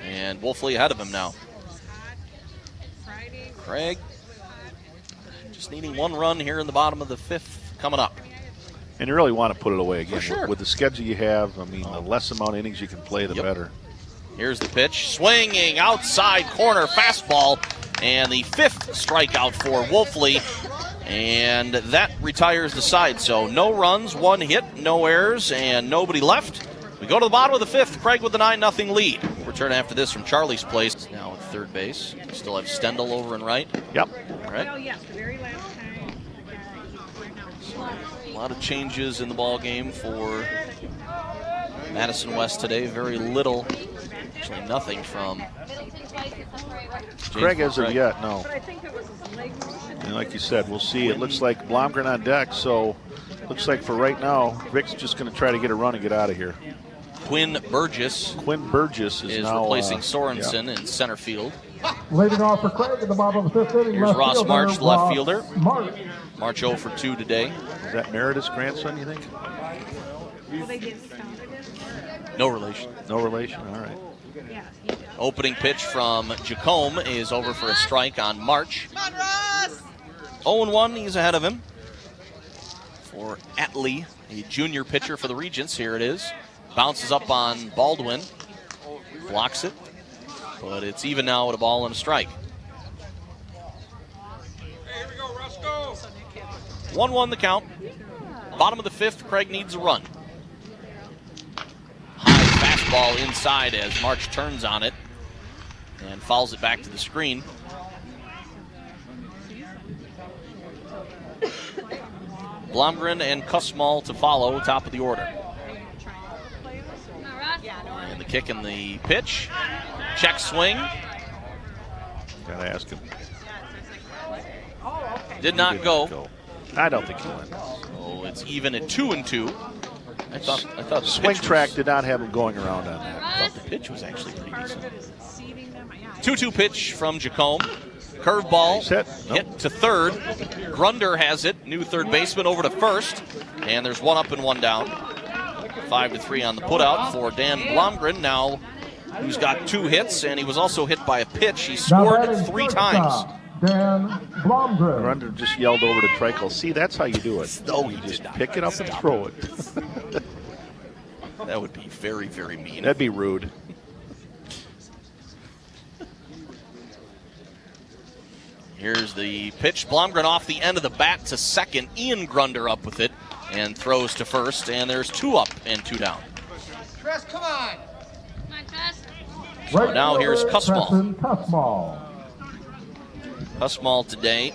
Speaker 1: And Wolfley ahead of him now. Craig just needing 1 run here in the bottom of the 5th coming up.
Speaker 2: And you really want to put it away again.
Speaker 1: For sure.
Speaker 2: With the schedule you have, I mean, the less amount of innings you can play, the better.
Speaker 1: Here's the pitch. Swinging outside corner fastball. And the 5th strikeout for Wolfley. And that retires the side. So no runs, 1 hit, no errors, and nobody left. We go to the bottom of the 5th. Craig with a 9-0 lead. Return after this from Charlie's place. Now at third base. Still have Stendel over and right.
Speaker 2: Yep.
Speaker 1: All right. A lot of changes in the ball game for Madison West today. Very little, actually nothing from
Speaker 2: Craig as of yet, no. And like you said, we'll see. It looks like Blomgren on deck, so looks like for right now, Vic's just going to try to get a run and get out of here.
Speaker 1: Quinn Burgess
Speaker 2: is now
Speaker 1: replacing Sorensen in center field.
Speaker 3: Leading off for Craig in the bottom of the 5th inning.
Speaker 1: Here's Ross March, the left fielder.
Speaker 3: March.
Speaker 1: March 0 for 2 today.
Speaker 2: Is that Meredith's grandson, you think?
Speaker 1: No relation.
Speaker 2: No relation? All right.
Speaker 1: Opening pitch from Jacome is over for a strike on March. 0-1, he's ahead of him. For Atley, a junior pitcher for the Regents, here it is. Bounces up on Baldwin. Blocks it. But it's even now with a ball and a strike. 1-1 the count. Bottom of the 5th, Craig needs a run. High fastball inside as March turns on it and fouls it back to the screen. Blomgren and Kussmaul to follow, top of the order. And the kick and the pitch. Check swing.
Speaker 2: Gotta ask him.
Speaker 1: Did not go.
Speaker 2: I don't think he went.
Speaker 1: So it's even at 2-2. I thought the
Speaker 2: Swing
Speaker 1: pitch
Speaker 2: track
Speaker 1: was,
Speaker 2: did not have him going around on that.
Speaker 1: I thought the pitch was actually pretty decent. 2-2 pitch from Jacome. Curveball hit to third. Grunder has it. New third baseman over to first. And there's 1 up and 1 down. 5-3 on the putout for Dan Blomgren. Now, who's got 2 hits, and he was also hit by a pitch. He scored 3 times.
Speaker 3: Dan Blomgren.
Speaker 2: Grunder just yelled over to Trickle. See, that's how you do it.
Speaker 1: No,
Speaker 2: you just pick it up and throw it.
Speaker 1: That would be very, very mean.
Speaker 2: That'd be rude.
Speaker 1: Here's the pitch. Blomgren off the end of the bat to second. Ian Grunder up with it and throws to first. And there's 2 up and 2 down.
Speaker 8: Tress, come on.
Speaker 1: So now here's Kussmaul.
Speaker 3: Kussmaul.
Speaker 1: Kussmaul today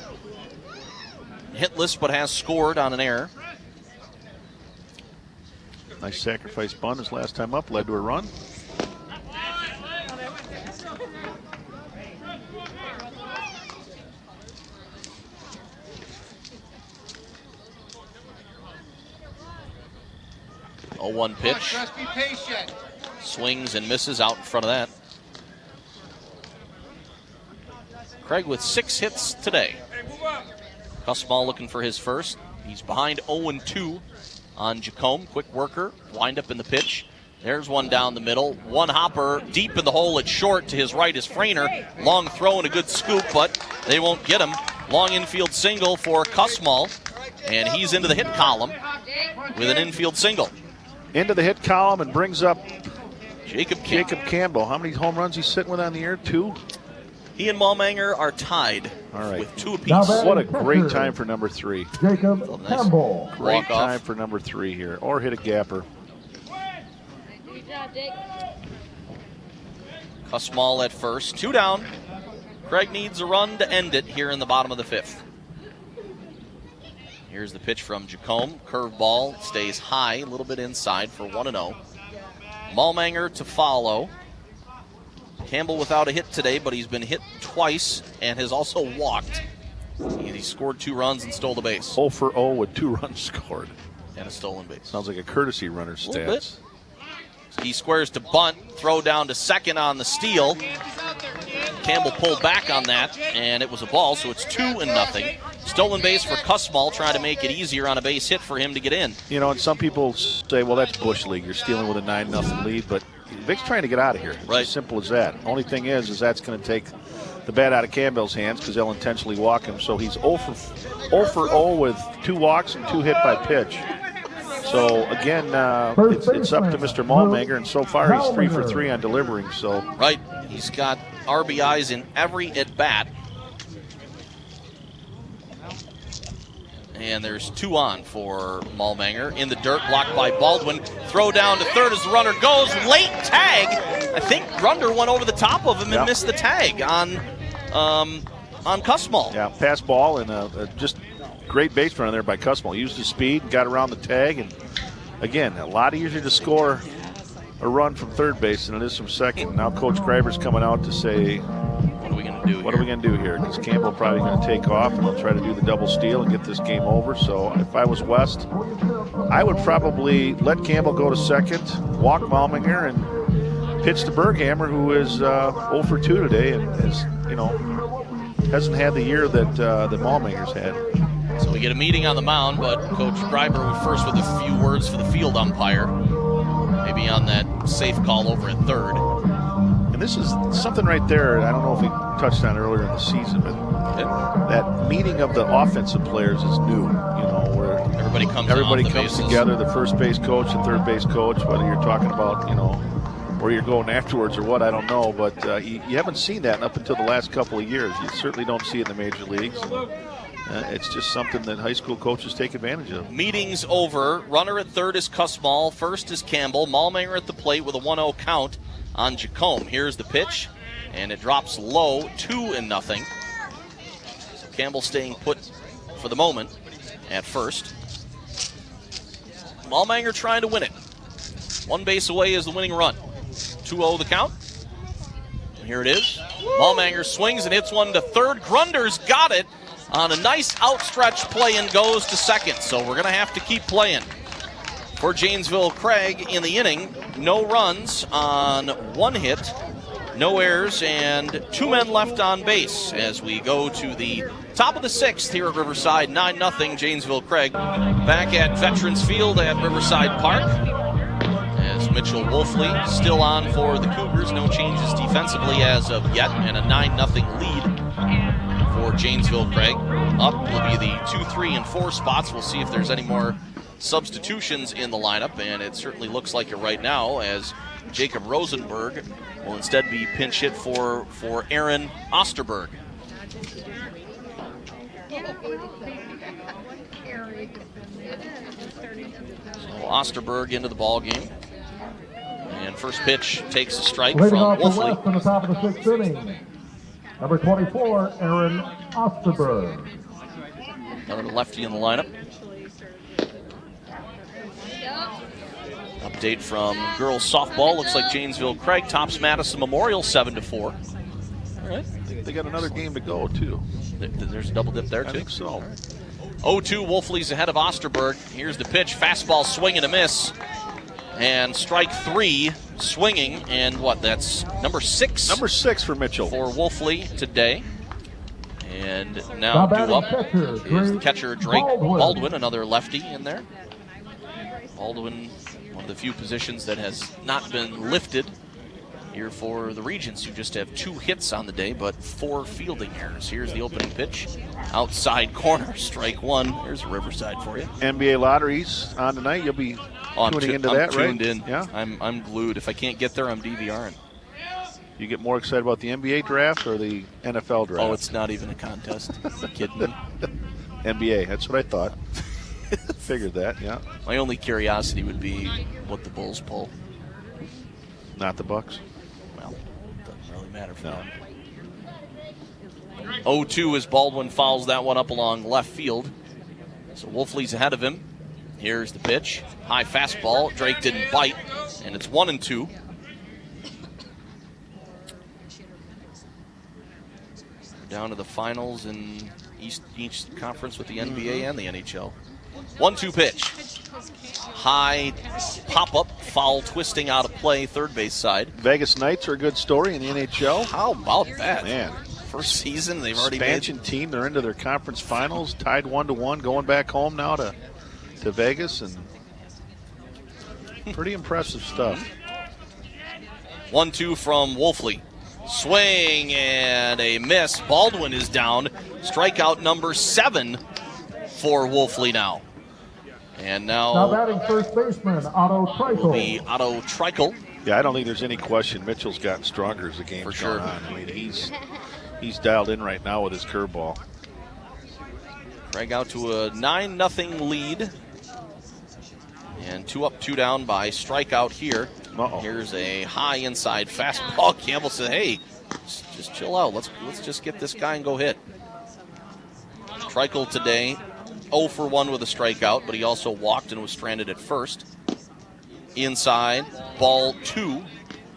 Speaker 1: hitless but has scored on an error.
Speaker 2: Nice sacrifice bunt his last time up, led to a run.
Speaker 1: A 1 pitch.
Speaker 8: Be patient.
Speaker 1: Swings and misses out in front of that. Craig with 6 hits today. Kussmaul looking for his first. He's behind 0-2 on Jacome. Quick worker. Wind up in the pitch. There's one down the middle. One hopper deep in the hole at short. To his right is Frainer. Long throw and a good scoop, but they won't get him. Long infield single for Kussmaul. And he's into the hit column with an infield single.
Speaker 2: Into the hit column and brings up
Speaker 1: Jacob Campbell.
Speaker 2: Jacob Campbell. How many home runs he's sitting with on the year? 2?
Speaker 1: He and Malmanger are tied
Speaker 2: All right.
Speaker 1: with 2 apiece.
Speaker 3: Now batting
Speaker 2: What a great
Speaker 3: catcher,
Speaker 2: time for number 3.
Speaker 3: Jacob
Speaker 1: Nice.
Speaker 3: Campbell.
Speaker 2: Great
Speaker 1: Walk off.
Speaker 2: time for number 3 here. Or hit a gapper.
Speaker 1: Kussmaul at first. 2 down. Craig needs a run to end it here in the bottom of the 5th. Here's the pitch from Jacome. Curveball stays high, a little bit inside for 1-0. Malmanger to follow. Campbell without a hit today, but he's been hit twice and has also walked. He scored 2 runs and stole the base.
Speaker 2: 0 for 0 with 2 runs scored.
Speaker 1: And a stolen base.
Speaker 2: Sounds like a courtesy runner
Speaker 1: A little
Speaker 2: stats.
Speaker 1: bit. He squares to bunt, throw down to second on the steal. Campbell pulled back on that, and it was a ball, so it's 2-0. Stolen base for Kussmaul, trying to make it easier on a base hit for him to get in.
Speaker 2: You know, and some people say, well, that's Bush League. You're stealing with a 9-0 lead, but Vic's trying to get out of here. It's
Speaker 1: Right.
Speaker 2: as simple as that. Only thing is that's going to take the bat out of Campbell's hands because they'll intentionally walk him. So he's 0 for 0 with 2 walks and 2 hit by pitch. So, again, it's up to Mr. Malmanger, and so far he's 3 for 3 on delivering. So,
Speaker 1: Right, he's got RBIs in every at-bat. And there's 2 on for Malmanger. In the dirt, blocked by Baldwin. Throw down to third as the runner goes. Late tag. I think Grunder went over the top of him and missed the tag on Kussmaul.
Speaker 2: yeah, pass ball and just great base runner there by Kussmaul. Used his speed, got around the tag, and again, a lot easier to score a run from third base than it is from second. Now Coach Greiber's coming out to say,
Speaker 1: What are we going to do
Speaker 2: what are we going to do here? Because Campbell probably going to take off and they'll try to do the double steal and get this game over. So if I was West, I would probably let Campbell go to second, walk Malmanger, and pitch to Berghammer, who is 0 for 2 today and has, hasn't had the year that Malmanger's had.
Speaker 1: So we get a meeting on the mound, but Coach Greiber would first with a few words for the field umpire. Maybe on that safe call over at third.
Speaker 2: And this is something right there, I don't know if we touched on earlier in the season, but that meeting of the offensive players is new, where
Speaker 1: Everybody
Speaker 2: comes together, the first base coach and third base coach, whether you're talking about, where you're going afterwards or what, I don't know, but you haven't seen that up until the last couple of years. You certainly don't see it in the major leagues. It's just something that high school coaches take advantage of.
Speaker 1: Meeting's over. Runner at third is Kussmaul. First is Campbell. Malmanger at the plate with a 1-0 count on Jacome. Here's the pitch, and it drops low, 2-0. So Campbell staying put for the moment at first. Malmanger trying to win it. 1 base away is the winning run. 2-0 the count. And here it is. Malmanger swings and hits one to third. Grunder's got it on a nice outstretched play and goes to second. So we're going to have to keep playing. For Janesville Craig in the inning, no runs on 1 hit, no errors, and 2 men left on base as we go to the top of the 6th here at Riverside. 9-0 Janesville Craig back at Veterans Field at Riverside Park. As Mitchell Wolfley still on for the Cougars. No changes defensively as of yet, and a 9-0 lead for Janesville Craig. Up will be the 2, 3, and 4 spots. We'll see if there's any more substitutions in the lineup, and it certainly looks like it right now, as Jacob Rosenberg will instead be pinch hit for Aaron Osterberg. So Osterberg into the ball game. And first pitch takes a strike from
Speaker 3: Leading off the
Speaker 1: Wolfley.
Speaker 3: West in the top of the 6th inning, number 24, Aaron Osterberg.
Speaker 1: Another lefty in the lineup. Update from girls softball. Looks like Janesville Craig tops Madison Memorial 7-4. All right.
Speaker 2: They got another game to go, too.
Speaker 1: There's a double dip there,
Speaker 2: I
Speaker 1: too.
Speaker 2: think so.
Speaker 1: 0-2, Wolfley's ahead of Osterberg. Here's the pitch. Fastball swing and a miss. And strike 3, swinging. And what? That's number 6.
Speaker 2: Number 6 for Mitchell.
Speaker 1: For Wolfley today. And now due up is the catcher Drake Baldwin, another lefty in there. Baldwin, one of the few positions that has not been lifted here for the Regents, who just have 2 hits on the day, but 4 fielding errors. Here's the opening pitch. Outside corner, strike 1. There's Riverside for you.
Speaker 2: NBA lotteries on tonight. You'll be tuning into that, right?
Speaker 1: I'm tuned in.
Speaker 2: Yeah.
Speaker 1: I'm glued. If I can't get there, I'm DVRing.
Speaker 2: You get more excited about the NBA draft or the NFL draft?
Speaker 1: Oh, it's not even a contest. Are you kidding me?
Speaker 2: NBA, that's what I thought. Figured that, yeah.
Speaker 1: My only curiosity would be what the Bulls pull.
Speaker 2: Not the Bucks.
Speaker 1: Well, doesn't really matter for
Speaker 2: No.
Speaker 1: them. 0-2 as Baldwin fouls that one up along left field. So Wolfley's ahead of him. Here's the pitch. High fastball. Drake didn't bite, and it's 1-2. Down to the finals in East Conference with the NBA and the NHL. 1-2 pitch. High pop-up, foul twisting out of play, third base side.
Speaker 2: Vegas Knights are a good story in the NHL.
Speaker 1: How about that?
Speaker 2: Man.
Speaker 1: First season, they've already
Speaker 2: expansion team. They're into their conference finals, tied 1-1, going back home now to Vegas, and pretty impressive stuff.
Speaker 1: 1-2 from Wolfley. Swing and a miss. Baldwin is down. Strikeout number 7 for Wolfley now. And
Speaker 3: Now batting first baseman, Otto
Speaker 1: will be
Speaker 3: Treichel.
Speaker 1: Otto Treichel.
Speaker 2: Yeah, I don't think there's any question Mitchell's gotten stronger as the game's
Speaker 1: For sure.
Speaker 2: gone on. I mean, he's dialed in right now with his curveball.
Speaker 1: Craig out to a 9-0 lead. And 2 up, 2 down by strikeout here.
Speaker 2: Uh-oh.
Speaker 1: Here's a high inside fastball. Campbell said, hey, just chill out. Let's just get this guy and go hit. Treichel today 0 for 1 with a strikeout, but he also walked and was stranded at first. Inside, ball 2.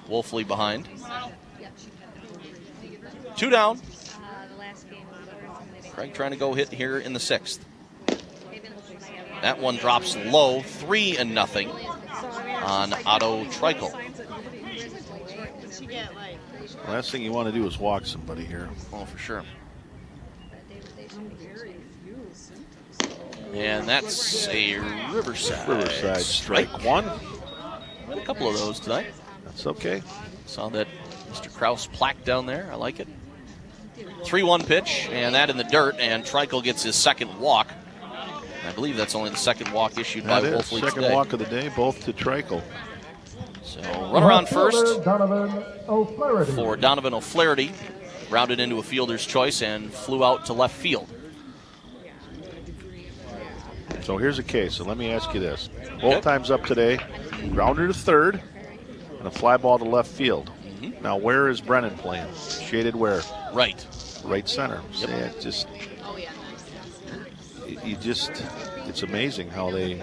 Speaker 1: Wolfley behind. 2 down. Craig trying to go hit here in the 6th. That one drops low, 3-0 on Otto Treichel.
Speaker 2: Last thing you want to do is walk somebody here.
Speaker 1: Oh, for sure. And that's a Riverside
Speaker 2: strike 1.
Speaker 1: Had a couple of those tonight.
Speaker 2: That's okay.
Speaker 1: Saw that Mr. Kraus plaque down there. I like it. 3-1 pitch, and that in the dirt, and Treichel gets his 2nd walk. I believe that's only the 2nd walk issued by
Speaker 2: That is
Speaker 1: Wolfley
Speaker 2: second
Speaker 1: today.
Speaker 2: walk of the day, both to Treichel.
Speaker 1: So runner on first
Speaker 3: Donovan O'Flaherty.
Speaker 1: for Donovan O'Flaherty. Rounded into a fielder's choice and flew out to left field.
Speaker 2: So here's a case. So let me ask you this. Both times up today, grounder to third and a fly ball to left field.
Speaker 1: Mm-hmm.
Speaker 2: Now where is Brennan playing? Shaded where?
Speaker 1: Right.
Speaker 2: Right center.
Speaker 1: Yep.
Speaker 2: See, it's amazing how they,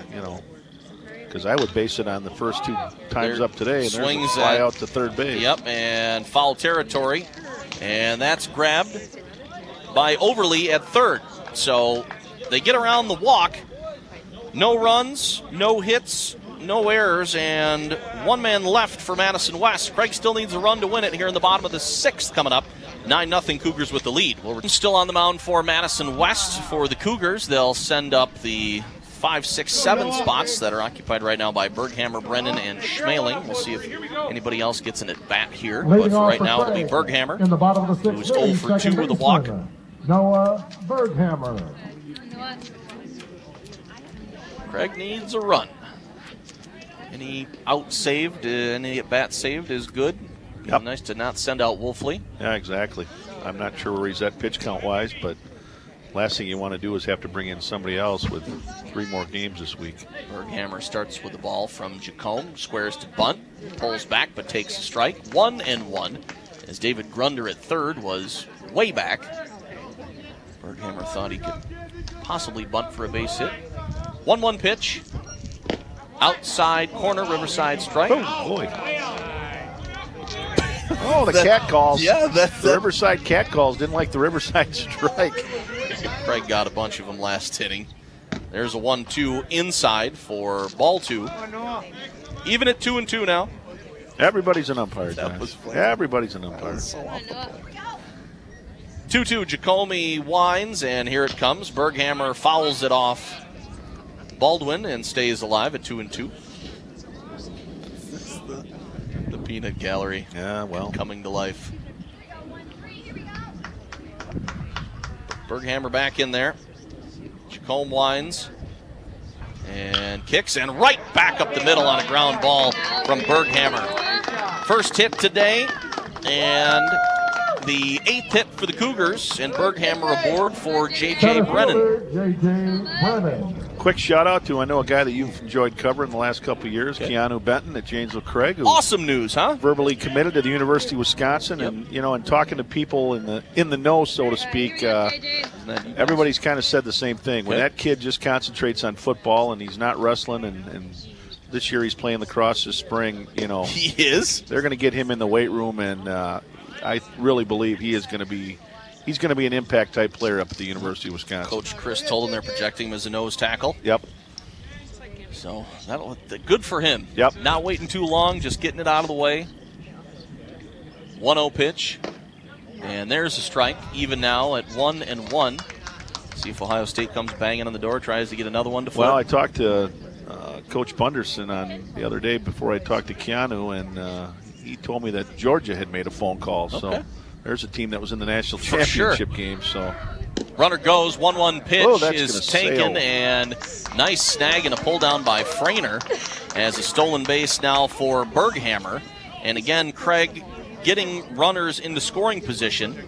Speaker 2: because I would base it on the first 2 times
Speaker 1: There
Speaker 2: up today, and
Speaker 1: swings
Speaker 2: there's a fly
Speaker 1: at-
Speaker 2: out to third base.
Speaker 1: Yep, and foul territory. And that's grabbed by Overly at third. So they get around the walk. No runs, no hits, no errors, and 1 man left for Madison West. Craig still needs a run to win it here in the bottom of the 6th coming up. 9-0 Cougars with the lead. Well, we're still on the mound for Madison West for the Cougars. They'll send up the 5, 6, 7 spots that are occupied right now by Berghammer, Brennan, and Schmaling. We'll see if anybody else gets an at-bat here. But
Speaker 3: Leading
Speaker 1: for
Speaker 3: off
Speaker 1: right
Speaker 3: for
Speaker 1: now, it'll be
Speaker 3: Craig.
Speaker 1: Berghammer,
Speaker 3: In the bottom of the
Speaker 1: who
Speaker 3: 6th
Speaker 1: was 0
Speaker 3: inning,
Speaker 1: for 2
Speaker 3: second
Speaker 1: with a walk.
Speaker 3: baseman, Noah Berghammer.
Speaker 1: Craig needs a run. Any out saved, any at-bat saved is good.
Speaker 2: Yep.
Speaker 1: Nice to not send out Wolfley.
Speaker 2: Yeah, exactly. I'm not sure where he's at pitch count wise, but last thing you want to do is have to bring in somebody else with 3 more games this week.
Speaker 1: Berghammer starts with the ball from Jacome, squares to bunt, pulls back but takes a strike. 1-1 as David Grunder at third was way back. Berghammer thought he could possibly bunt for a base hit. 1-1 pitch. Outside corner, Riverside strike.
Speaker 2: Oh, boy. Oh, the cat calls.
Speaker 1: Yeah, that's
Speaker 2: the Riverside cat calls. Didn't like the Riverside strike.
Speaker 1: Craig got a bunch of them last inning. There's a 1-2 inside for ball 2. Even at 2-2 now.
Speaker 2: Everybody's an umpire,
Speaker 1: That
Speaker 2: Josh.
Speaker 1: was funny.
Speaker 2: Everybody's an umpire.
Speaker 1: 2-2, Jacome winds, and here it comes. Berghammer fouls it off Baldwin and stays alive at 2-2. The Peanut gallery.
Speaker 2: Yeah, well.
Speaker 1: Coming to life. Berghammer back in there. Jacome winds and kicks, and right back up the middle on a ground ball from Berghammer. First hit today, and the 8th hit for the Cougars, and Berghammer aboard for J.J. Brennan.
Speaker 3: J.J. Brennan.
Speaker 2: Quick shout out to, I know, a guy that you've enjoyed covering the last couple of years, Keanu Benton at Janesville Craig. Who
Speaker 1: awesome news, huh?
Speaker 2: verbally committed to the University of Wisconsin, and and talking to people in the know, so to speak, everybody's kind of said the same thing. When that kid just concentrates on football and he's not wrestling, and this year he's playing lacrosse this spring,
Speaker 1: He is.
Speaker 2: They're going to get him in the weight room, and I really believe he's going to be an impact type player up at the University of Wisconsin.
Speaker 1: Coach Chris told him they're projecting him as a nose tackle.
Speaker 2: Yep.
Speaker 1: So good for him.
Speaker 2: Yep.
Speaker 1: Not waiting too long, just getting it out of the way. 1-0 pitch. And there's a strike, even now at 1-1. See if Ohio State comes banging on the door, tries to get another one to flip.
Speaker 2: Well, I talked to Coach Bunderson on the other day before I talked to Keanu, and he told me that Georgia had made a phone call.
Speaker 1: Okay.
Speaker 2: So there's a team that was in the national championship game. So
Speaker 1: runner goes, 1-1 pitch is taken,
Speaker 2: sail.
Speaker 1: and nice snag and a pull down by Frainer as a stolen base now for Berghammer. And again, Craig getting runners into scoring position.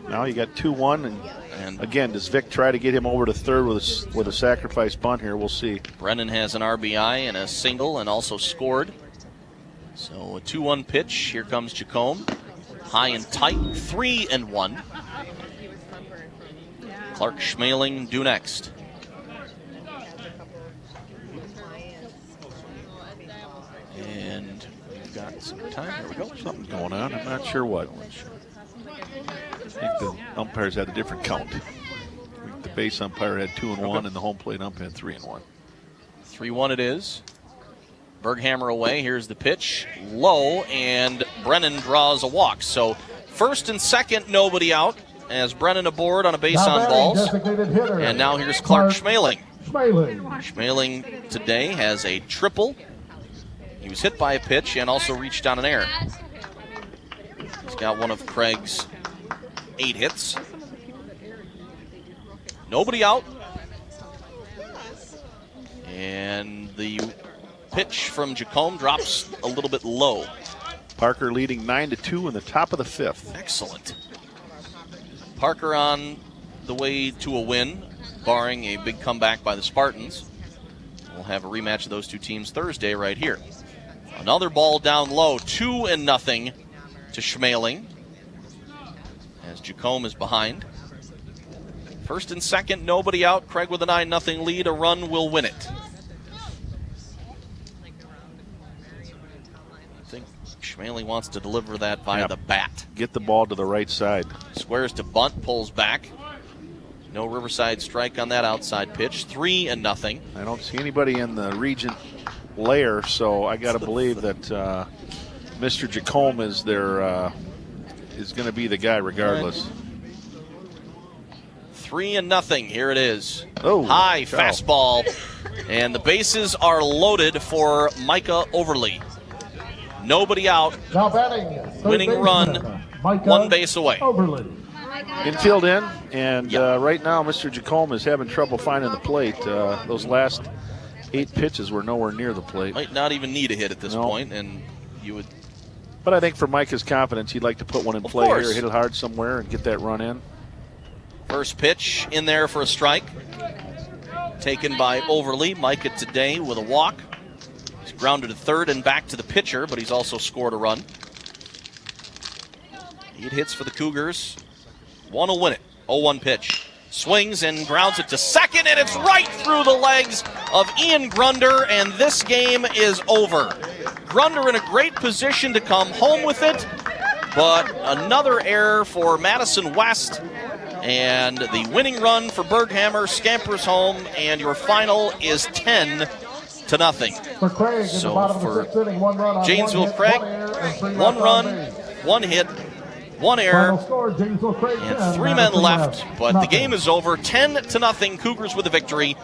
Speaker 2: now you got 2-1, and again, does Vic try to get him over to third with a sacrifice bunt here? We'll see.
Speaker 1: Brennan has an RBI and a single and also scored. So a 2-1 pitch. Here comes Jacome. High and tight, 3-1. Clark Schmaling due next. And we've got some time. Here we go.
Speaker 2: Something's going on. I'm not sure what. I think the umpires had a different count. The base umpire had 2-1, and the home plate umpire had 3-1.
Speaker 1: 3-1 it is. Berghammer away. Here's the pitch. Low, and Brennan draws a walk. So first and second, nobody out, as Brennan aboard on a base on balls. And now here's Clark Schmaling. Schmaling today has a triple. He was hit by a pitch and also reached on an error. He's got one of Craig's 8 hits. Nobody out. And the pitch from Jacome drops a little bit low.
Speaker 2: Parker leading 9-2 in the top of the 5th.
Speaker 1: Excellent. Parker on the way to a win, barring a big comeback by the Spartans. We'll have a rematch of those two teams Thursday right here. Another ball down low, 2-0 to Schmaling, as Jacome is behind. First and second, nobody out. Craig with a 9-0 lead. A run will win it. I think Schmaling wants to deliver that via the bat.
Speaker 2: Get the ball to the right side.
Speaker 1: Squares to bunt, pulls back. No Riverside strike on that outside pitch. 3-0.
Speaker 2: I don't see anybody in the Regent layer, so I got to believe that Mr. Jacome is going to be the guy regardless.
Speaker 1: 3-0. Here it is.
Speaker 2: Oh,
Speaker 1: high
Speaker 2: cow.
Speaker 1: fastball, and the bases are loaded for Micah Overly. Nobody out.
Speaker 3: Now batting.
Speaker 1: Winning run,
Speaker 3: Micah
Speaker 1: one base away.
Speaker 3: Overly.
Speaker 2: Infield in, and right now Mr. Jacome is having trouble finding the plate. Those last 8 pitches were nowhere near the plate.
Speaker 1: Might not even need a hit at this point, and you would.
Speaker 2: But I think for Micah's confidence, he'd like to put one in play
Speaker 1: course.
Speaker 2: here, hit it hard somewhere, and get that run in.
Speaker 1: First pitch in there for a strike. Taken by Overly. Micah today with a walk. He's grounded to third and back to the pitcher, but he's also scored a run. 8 hits for the Cougars. One will win it. 0-1 pitch. Swings and grounds it to second, and it's right through the legs of Ian Grunder, and this game is over. Grunder in a great position to come home with it, but another error for Madison West, and the winning run for Berghammer scampers home, and your final is 10-0.
Speaker 3: For Craig,
Speaker 1: So for Janesville Craig, 1 run, 1 hit, 1 error, and 3 men left, but the game is over. 10-0, Cougars with a victory.